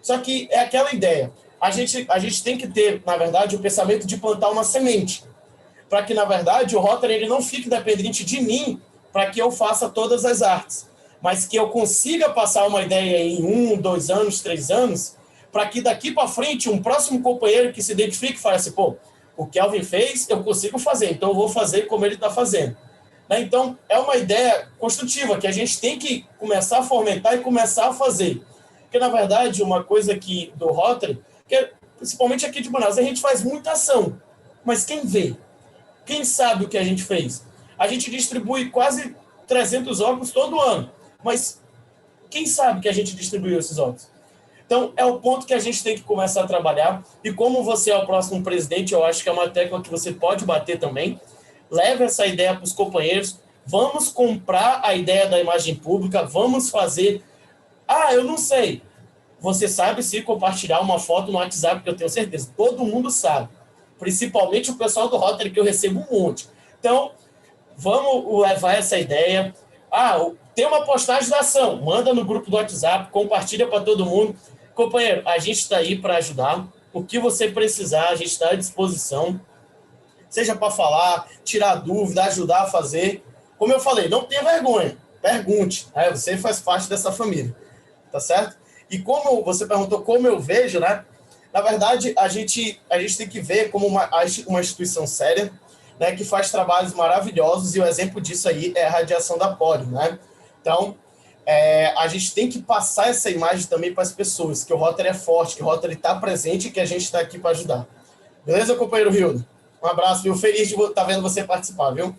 Só que é aquela ideia. A gente tem que ter, na verdade, o pensamento de plantar uma semente. Para que, na verdade, o Rotary ele não fique dependente de mim para que eu faça todas as artes. Mas que eu consiga passar uma ideia em 1, 2 anos, 3 anos, para que daqui para frente um próximo companheiro que se identifique fale assim, pô, o Kelvin fez, eu consigo fazer, então eu vou fazer como ele está fazendo. Então, é uma ideia construtiva que a gente tem que começar a fomentar e começar a fazer. Porque, na verdade, uma coisa aqui do Rotary, que principalmente aqui de Manaus, a gente faz muita ação. Mas quem vê? Quem sabe o que a gente fez? A gente distribui quase 300 óculos todo ano. Mas quem sabe que a gente distribuiu esses óculos? Então, é o ponto que a gente tem que começar a trabalhar. E como você é o próximo presidente, eu acho que é uma tecla que você pode bater também. Leve essa ideia para os companheiros, vamos comprar a ideia da imagem pública, vamos fazer... eu não sei. Você sabe se compartilhar uma foto no WhatsApp, que eu tenho certeza, todo mundo sabe. Principalmente o pessoal do Rotary, que eu recebo um monte. Então, vamos levar essa ideia. Tem uma postagem da ação, manda no grupo do WhatsApp, compartilha para todo mundo. Companheiro, a gente está aí para ajudar. O que você precisar, a gente está à disposição. Seja para falar, tirar dúvida, ajudar a fazer. Como eu falei, não tenha vergonha, pergunte. Né? Você faz parte dessa família, tá certo? E como você perguntou como eu vejo, né? Na verdade, a gente tem que ver como uma instituição séria, né, que faz trabalhos maravilhosos, e o exemplo disso aí é a radiação da Polio, né? Então, a gente tem que passar essa imagem também para as pessoas, que o Rotary é forte, que o Rotary está presente e que a gente está aqui para ajudar. Beleza, companheiro Rildo? Um abraço, viu? Feliz de estar vendo você participar, viu?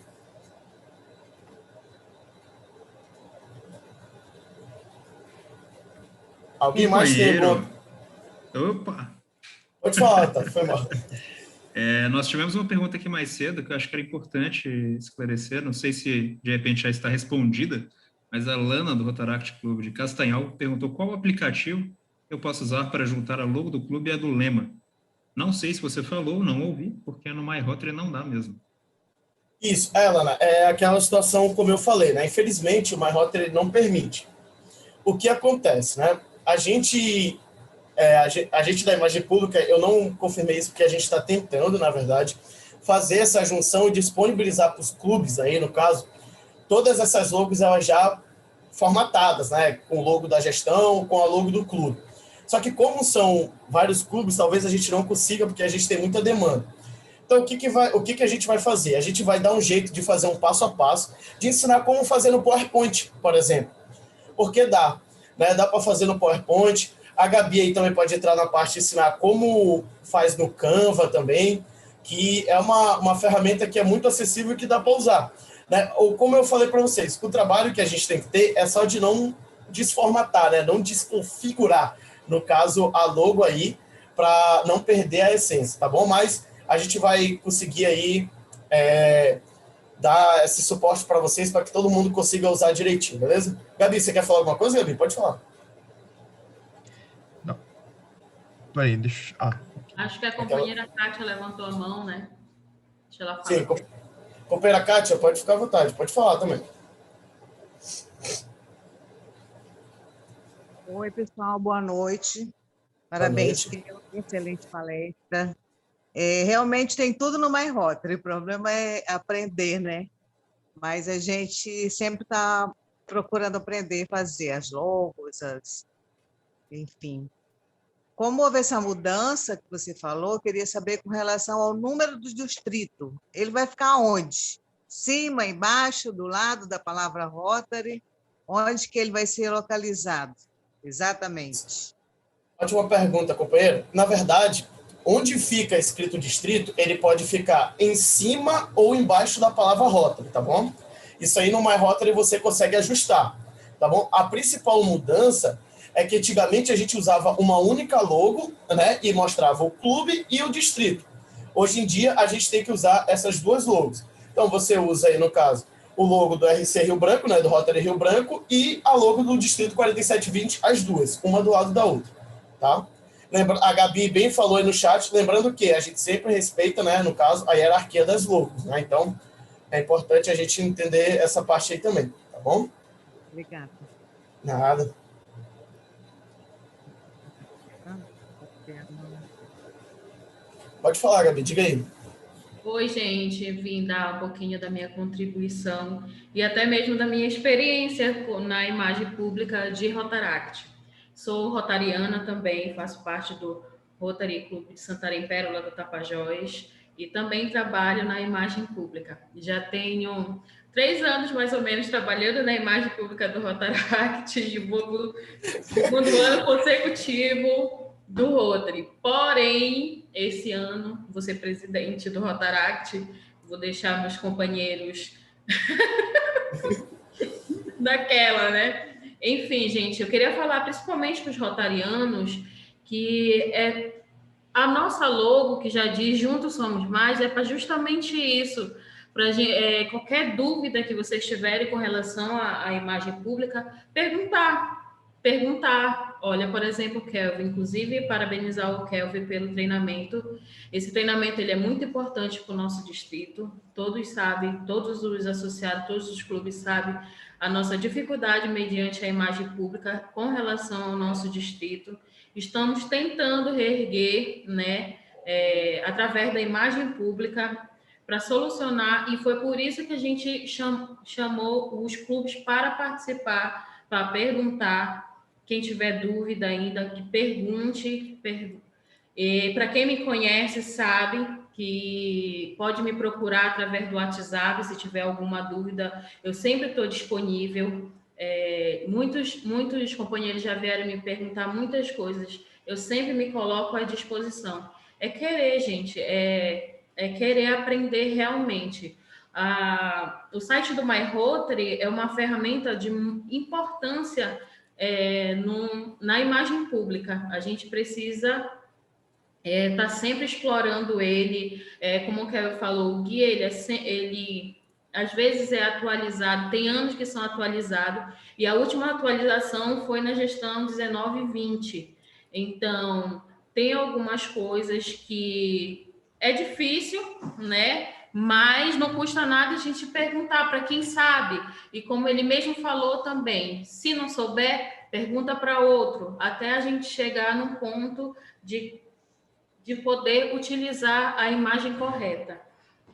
Alguém mais tem Companheiro. Opa! Pode falar, tá? Foi mal. Nós tivemos uma pergunta aqui mais cedo que eu acho que era importante esclarecer, não sei se de repente já está respondida, mas a Lana, do Rotaract Clube de Castanhal, perguntou qual aplicativo eu posso usar para juntar a logo do clube e a do lema. Não sei se você falou, não ouvi, porque no MyRotary não dá mesmo. Isso, Lana, é aquela situação como eu falei, né? Infelizmente, o MyRotary não permite. O que acontece, né? A gente da imagem pública, eu não confirmei isso porque a gente está tentando, na verdade, fazer essa junção e disponibilizar para os clubes, aí no caso, todas essas logos elas já formatadas, né? Com o logo da gestão, com a logo do clube. Só que como são vários clubes, talvez a gente não consiga, porque a gente tem muita demanda. Então, o que a gente vai fazer? A gente vai dar um jeito de fazer um passo a passo, de ensinar como fazer no PowerPoint, por exemplo. Porque dá, né? Dá para fazer no PowerPoint. A Gabi aí também pode entrar na parte de ensinar como faz no Canva também, que é uma ferramenta que é muito acessível e que dá para usar. Né? Ou como eu falei para vocês, o trabalho que a gente tem que ter é só de não desformatar, né? Não desconfigurar, no caso, a logo aí, para não perder a essência, tá bom? Mas a gente vai conseguir aí dar esse suporte para vocês, para que todo mundo consiga usar direitinho, beleza? Gabi, você quer falar alguma coisa, Gabi? Pode falar. Não. Peraí, deixa... Acho que a companheira Kátia levantou a mão, né? Deixa ela falar. Sim, companheira Kátia, pode ficar à vontade, pode falar também. Oi, pessoal, boa noite. Parabéns pela excelente palestra. Realmente tem tudo no MyRotary, o problema é aprender, né? Mas a gente sempre está procurando aprender, fazer as logos, enfim. Como houve essa mudança que você falou, eu queria saber com relação ao número do distrito. Ele vai ficar onde? Cima, embaixo, do lado da palavra Rotary? Onde que ele vai ser localizado? Exatamente. Ótima pergunta, companheiro. Na verdade, onde fica escrito distrito, ele pode ficar em cima ou embaixo da palavra Rotary, tá bom? Isso aí no MyRotary você consegue ajustar, tá bom? A principal mudança é que antigamente a gente usava uma única logo, né, e mostrava o clube e o distrito. Hoje em dia a gente tem que usar essas duas logos. Então você usa aí, no caso, o logo do RC Rio Branco, né, do Rotary Rio Branco, e a logo do Distrito 4720, as duas, uma do lado da outra, tá? A Gabi bem falou aí no chat, lembrando que a gente sempre respeita, né, no caso, a hierarquia das logos, né? Então, é importante a gente entender essa parte aí também, tá bom? Obrigada. Nada. Pode falar, Gabi, diga aí. Oi, gente, vim dar um pouquinho da minha contribuição e até mesmo da minha experiência na imagem pública de Rotaract. Sou rotariana também, faço parte do Rotary Clube de Santarém Pérola do Tapajós e também trabalho na imagem pública. Já tenho 3 anos, mais ou menos, trabalhando na imagem pública do Rotaract e vou segundo ano consecutivo do Rotary. Porém, esse ano, vou ser presidente do Rotaract, vou deixar meus companheiros daquela, né? Enfim, gente, eu queria falar principalmente para os rotarianos que a nossa logo, que já diz Juntos Somos Mais, é para justamente isso. Para qualquer dúvida que vocês tiverem com relação à imagem pública, perguntar. Olha, por exemplo, o Kelvin, inclusive parabenizar o Kelvin pelo treinamento. Esse treinamento ele é muito importante para o nosso distrito. Todos sabem, todos os associados, todos os clubes sabem a nossa dificuldade mediante a imagem pública com relação ao nosso distrito. Estamos tentando reerguer, né, através da imagem pública para solucionar, e foi por isso que a gente chamou os clubes para participar, para perguntar. Quem tiver dúvida ainda, que pergunte. E para quem me conhece sabe que pode me procurar através do WhatsApp se tiver alguma dúvida. Eu sempre estou disponível. Muitos companheiros já vieram me perguntar muitas coisas. Eu sempre me coloco à disposição. É querer, gente, é querer aprender realmente. O site do My Rotary é uma ferramenta de importância na imagem pública. A gente precisa estar sempre explorando ele. Como o Kevin falou, o guia, ele às vezes é atualizado, tem anos que são atualizados, e a última atualização foi na gestão 19/20. Então, tem algumas coisas que é difícil, né? Mas não custa nada a gente perguntar para quem sabe. E como ele mesmo falou também, se não souber, pergunta para outro, até a gente chegar num ponto de poder utilizar a imagem correta.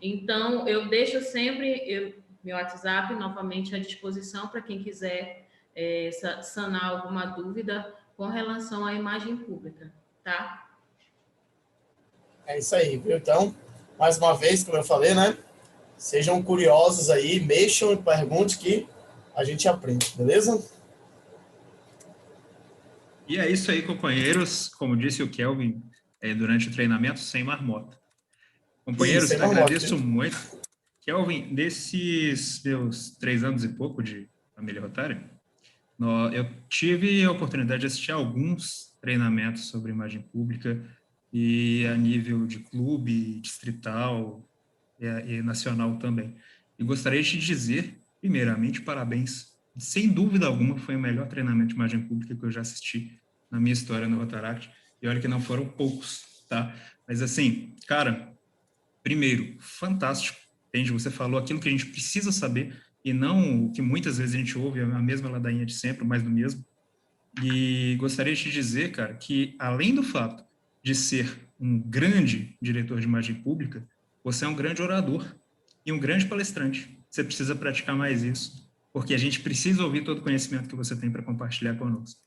Então, eu deixo sempre meu WhatsApp novamente à disposição para quem quiser sanar alguma dúvida com relação à imagem pública, tá? É isso aí, viu? Então, mais uma vez, como eu falei, né? Sejam curiosos aí, mexam e pergunte que a gente aprende, beleza? E é isso aí, companheiros. Como disse o Kelvin, durante o treinamento, sem marmota. Companheiros, Isso, eu agradeço muito. Kelvin, desses meus 3 anos e pouco de família Rotary, eu tive a oportunidade de assistir a alguns treinamentos sobre imagem pública e a nível de clube, distrital e nacional também. E gostaria de te dizer, primeiramente, parabéns. Sem dúvida alguma, foi o melhor treinamento de imagem pública que eu já assisti na minha história no Rotaract. E olha que não foram poucos, tá? Mas assim, cara, primeiro, fantástico. Entende? Você falou aquilo que a gente precisa saber e não o que muitas vezes a gente ouve, a mesma ladainha de sempre, mais do mesmo. E gostaria de te dizer, cara, que além do fato de ser um grande diretor de imagem pública, você é um grande orador e um grande palestrante. Você precisa praticar mais isso, porque a gente precisa ouvir todo o conhecimento que você tem para compartilhar conosco.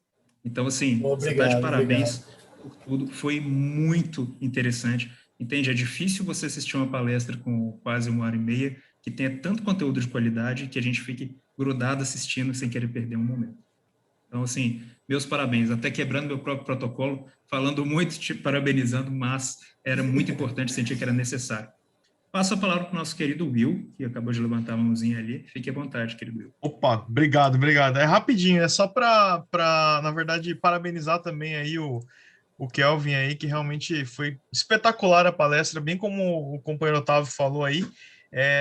Então, assim, você está de parabéns por tudo. Foi muito interessante. Entende? É difícil você assistir uma palestra com quase 1h30 que tenha tanto conteúdo de qualidade que a gente fique grudado assistindo sem querer perder um momento. Então, assim, meus parabéns. Até quebrando meu próprio protocolo, falando muito, te parabenizando, mas era muito importante, sentir que era necessário. Passo a palavra para o nosso querido Will, que acabou de levantar a mãozinha ali. Fique à vontade, querido Will. Opa, obrigado. É rapidinho, é só para, na verdade, parabenizar também aí o Kelvin aí, que realmente foi espetacular a palestra, bem como o companheiro Otávio falou aí,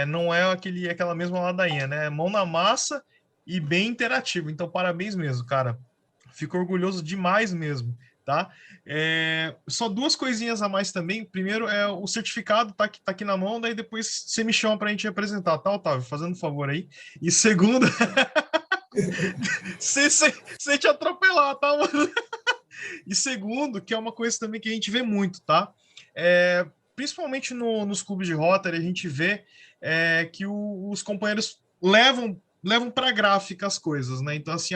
não é aquela mesma ladainha, né? Mão na massa e bem interativo. Então, parabéns mesmo, cara. Fico orgulhoso demais mesmo, tá? Só 2 coisinhas a mais também. Primeiro, o certificado tá aqui na mão, daí depois você me chama pra gente apresentar, tá, Otávio? Fazendo um favor aí. E segundo, sem te atropelar, tá, mano? E segundo, que é uma coisa também que a gente vê muito, tá? Principalmente nos clubes de Rotary, a gente vê que os companheiros levam para gráfica as coisas, né? Então, assim,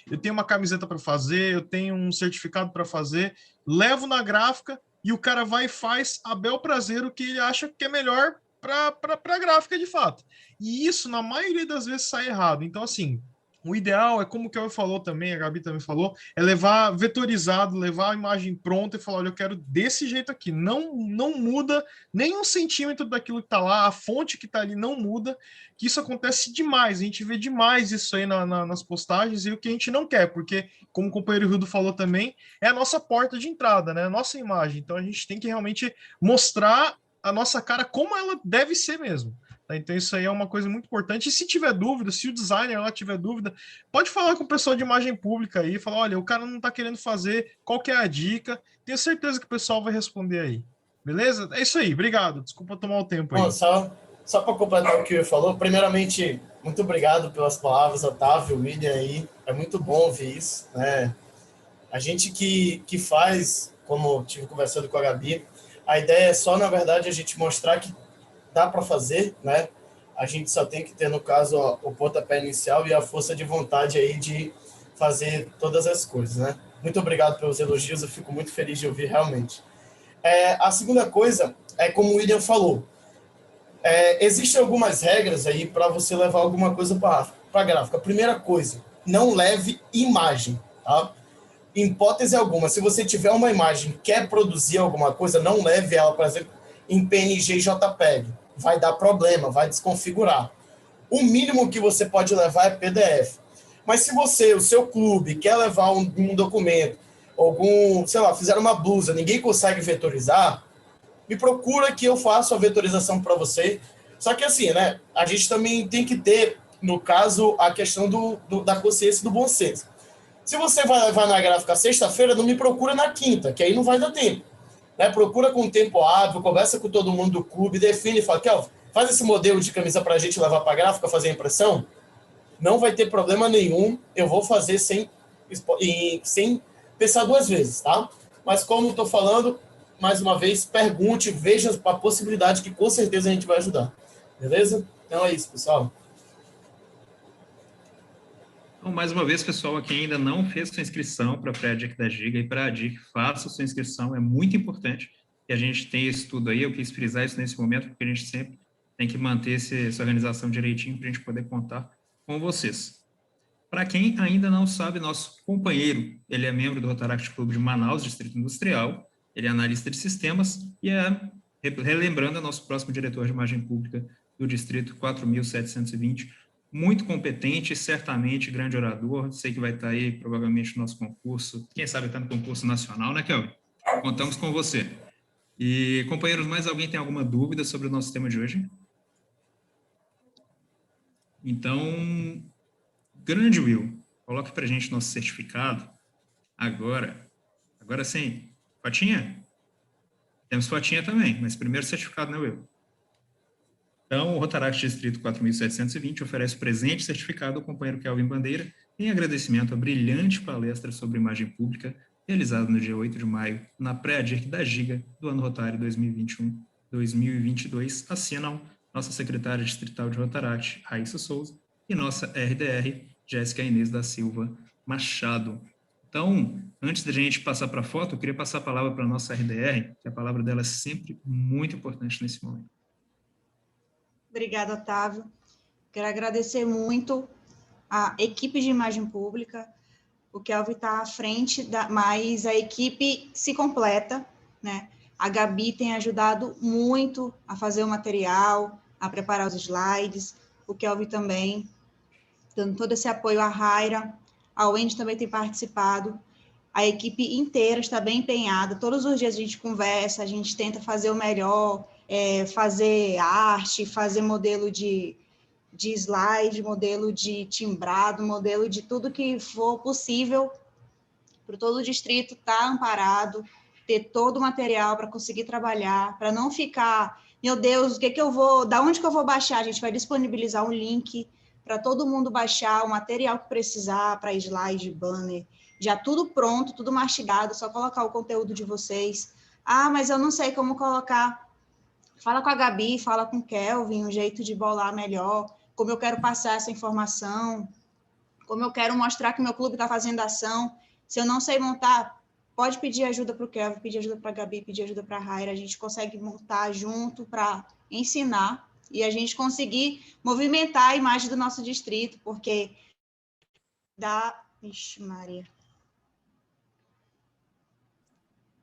eu tenho uma camiseta para fazer, eu tenho um certificado para fazer, levo na gráfica e o cara vai e faz a bel prazer o que ele acha que é melhor para a gráfica de fato. E isso, na maioria das vezes, sai errado. Então, assim, o ideal é, como o Kelvin falou também, a Gabi também falou, é levar vetorizado, levar a imagem pronta e falar, olha, eu quero desse jeito aqui. Não muda nem 1 centímetro daquilo que está lá, a fonte que está ali não muda, que isso acontece demais, a gente vê demais isso aí nas postagens, e o que a gente não quer, porque, como o companheiro Hildo falou também, é a nossa porta de entrada, né? A nossa imagem. Então a gente tem que realmente mostrar a nossa cara como ela deve ser mesmo. Então isso aí é uma coisa muito importante. E se tiver dúvida, se o designer lá tiver dúvida, pode falar com o pessoal de imagem pública aí, falar, olha, o cara não está querendo fazer, qual que é a dica? Tenho certeza que o pessoal vai responder aí. Beleza? É isso aí, obrigado. Desculpa tomar o tempo aí. Bom, só para completar o que ele falou, primeiramente, muito obrigado pelas palavras, Otávio, William aí. É muito bom ouvir isso, né? A gente que faz, como eu tive conversando com a Gabi, a ideia é só, na verdade, a gente mostrar que dá para fazer, né? A gente só tem que ter, no caso, o pontapé inicial e a força de vontade aí de fazer todas as coisas, né? Muito obrigado pelos elogios, eu fico muito feliz de ouvir realmente. A segunda coisa é como o William falou, existem algumas regras aí para você levar alguma coisa para a gráfica. Primeira coisa, não leve imagem, tá? Em hipótese alguma, se você tiver uma imagem, quer produzir alguma coisa, não leve ela, por exemplo, em PNG e JPEG. Vai dar problema, vai desconfigurar. O mínimo que você pode levar é PDF. Mas se você, o seu clube, quer levar um documento, sei lá, fizeram uma blusa, ninguém consegue vetorizar, me procura que eu faço a vetorização para você. Só que assim, né, a gente também tem que ter, no caso, a questão da consciência e do bom senso. Se você vai levar na gráfica sexta-feira, não me procura na quinta, que aí não vai dar tempo. Né? Procura com tempo hábil, conversa com todo mundo do clube, define, fala, Kelvin, faz esse modelo de camisa para a gente levar para a gráfica, fazer a impressão. Não vai ter problema nenhum, eu vou fazer sem pensar duas vezes, tá? Mas como estou falando, mais uma vez, pergunte, veja a possibilidade que com certeza a gente vai ajudar. Beleza? Então é isso, pessoal. Então, mais uma vez, pessoal, aqui ainda não fez sua inscrição para a Pré-DIC da Giga e para a DIC, faça sua inscrição, é muito importante que a gente tenha isso tudo aí. Eu quis frisar isso nesse momento, porque a gente sempre tem que manter essa organização direitinho para a gente poder contar com vocês. Para quem ainda não sabe, nosso companheiro, ele é membro do Rotaract Clube de Manaus, Distrito Industrial, ele é analista de sistemas e relembrando, é nosso próximo diretor de imagem pública do Distrito 4720, muito competente, certamente grande orador, sei que vai estar aí provavelmente no nosso concurso, quem sabe está no concurso nacional, né, Kelvin? Contamos com você. E, companheiros, mais alguém tem alguma dúvida sobre o nosso tema de hoje? Então, grande Will, coloque para a gente nosso certificado agora. Agora sim. Fotinha? Temos fotinha também, mas primeiro certificado, né, Will? Então, o Rotaract Distrito 4720 oferece o presente certificado ao companheiro Kelvin Bandeira em agradecimento à brilhante palestra sobre imagem pública realizada no dia 8 de maio na Pré-DIRC da Giga do ano rotário 2021-2022. Assinam nossa secretária distrital de Rotaract, Raíssa Souza, e nossa RDR, Jéssica Inês da Silva Machado. Então, antes da gente passar para a foto, eu queria passar a palavra para a nossa RDR, que a palavra dela é sempre muito importante nesse momento. Obrigada, Otávio. Quero agradecer muito a equipe de imagem pública. O Kelvin está à frente, mas a equipe se completa, né? A Gabi tem ajudado muito a fazer o material, a preparar os slides. O Kelvin também, dando todo esse apoio à Raira. A Wendy também tem participado. A equipe inteira está bem empenhada. Todos os dias a gente conversa, a gente tenta fazer o melhor, fazer arte, fazer modelo de slide, modelo de timbrado, modelo de tudo que for possível para todo o distrito estar amparado, ter todo o material para conseguir trabalhar, para não ficar, meu Deus, da onde que eu vou baixar? A gente vai disponibilizar um link para todo mundo baixar o material que precisar, para slide, banner, já tudo pronto, tudo mastigado, só colocar o conteúdo de vocês. Ah, mas eu não sei como colocar. Fala com a Gabi, fala com o Kelvin, um jeito de bolar melhor, como eu quero passar essa informação, como eu quero mostrar que meu clube está fazendo ação. Se eu não sei montar, pode pedir ajuda para o Kelvin, pedir ajuda para a Gabi, pedir ajuda para a Raira, a gente consegue montar junto para ensinar e a gente conseguir movimentar a imagem do nosso distrito, porque Ixi, Maria.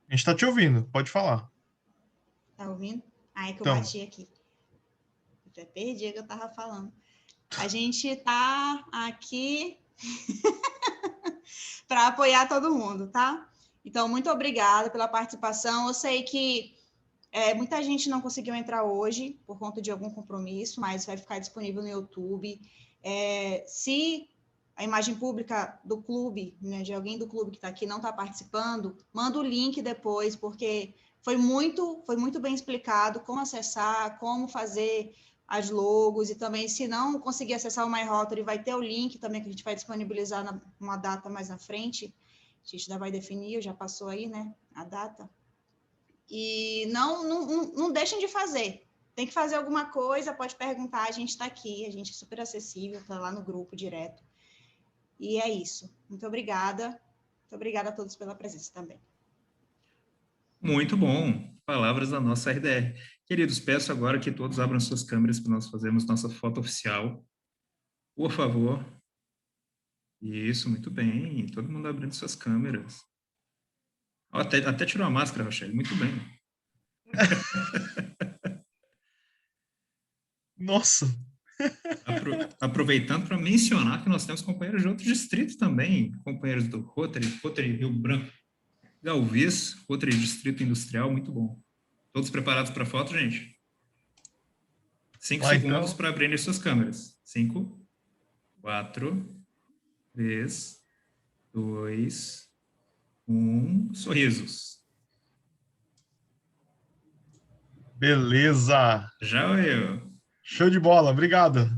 A gente está te ouvindo, pode falar. Tá ouvindo? Ah, é que eu Então. bati aqui. Eu até perdi o que eu estava falando. A gente está aqui para apoiar todo mundo, tá? Então, muito obrigada pela participação. Eu sei que muita gente não conseguiu entrar hoje por conta de algum compromisso, mas vai ficar disponível no YouTube. Se a imagem pública do clube, né, de alguém do clube que está aqui não está participando, manda o link depois, porque foi muito bem explicado como acessar, como fazer as logos, e também, se não conseguir acessar o MyRotary, vai ter o link também que a gente vai disponibilizar numa data mais na frente. A gente ainda vai definir, já passou aí, né, a data. E não deixem de fazer. Tem que fazer alguma coisa, pode perguntar, a gente está aqui, a gente é super acessível, está lá no grupo direto. E é isso. Muito obrigada. Muito obrigada a todos pela presença também. Muito bom. Palavras da nossa RDR. Queridos, peço agora que todos abram suas câmeras para nós fazermos nossa foto oficial. Por favor. Isso, muito bem. Todo mundo abrindo suas câmeras. Ó, até tirou a máscara, Rochelle. Muito bem. Nossa. Aproveitando para mencionar que nós temos companheiros de outros distritos também, companheiros do Rotary Rio Branco, Galvez, Rotary Distrito Industrial, muito bom. Todos preparados para a foto, gente? 5 segundos então, para abrirem suas câmeras. 5, 4, 3, 2, 1. Sorrisos. Beleza. Já eu. Show de bola, obrigado.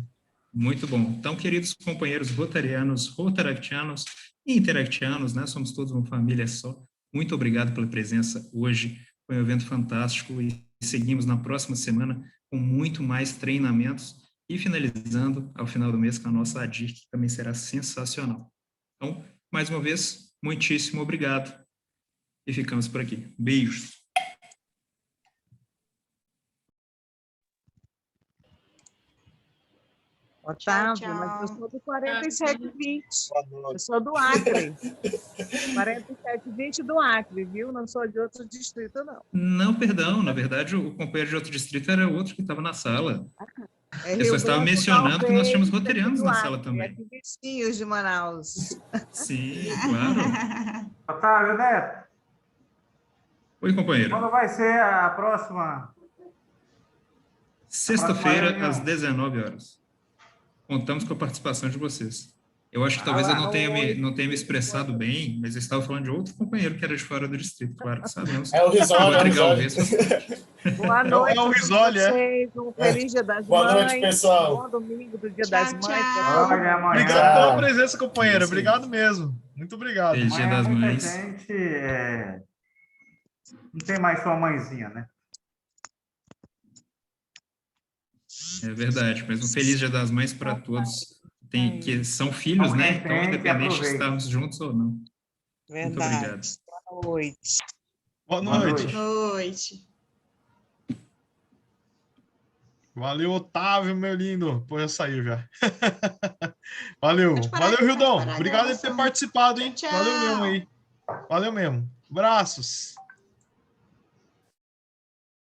Muito bom. Então, queridos companheiros rotarianos, rotaractianos e interactianos, né? Somos todos uma família só. Muito obrigado pela presença hoje. Foi um evento fantástico e seguimos na próxima semana com muito mais treinamentos e finalizando ao final do mês com a nossa ADIR, que também será sensacional. Então, mais uma vez, muitíssimo obrigado e ficamos por aqui. Beijos. Otávio, tchau, tchau. Mas eu sou do 4720. Eu sou do Acre. 4720 do Acre, viu? Não sou de outro distrito, não. Não, perdão. Na verdade, o companheiro de outro distrito era outro que estava na sala. Eu só estava mencionando que nós tínhamos roteirianos na sala também. Aqui vizinhos de Manaus. Sim, claro. Otávio, Neto. Oi, companheiro. Quando vai ser a próxima? Sexta-feira, às 19 horas. Contamos com a participação de vocês. Eu acho que talvez eu não tenha me expressado bem, mas eu estava falando de outro companheiro que era de fora do distrito, claro que sabemos. É o Risoli. Boa noite. É o Risoli, Um feliz Dia das Mães. Boa noite, pessoal. Bom domingo do Dia das Mães. Obrigado pela presença, companheiro. Obrigado mesmo. Muito obrigado. Feliz Dia das Mães. Gente, não tem mais sua mãezinha, né? É verdade, mas um feliz Dia das Mães para todos que são filhos, né? Então, independente de estarmos juntos ou não. Verdade. Muito obrigado. Boa noite. Boa noite. Boa noite. Valeu, Otávio, meu lindo. Pô, eu saí já. Valeu. Valeu, Rildão. Obrigado por ter participado, hein? Tchau. Valeu mesmo aí. Valeu mesmo. Abraços.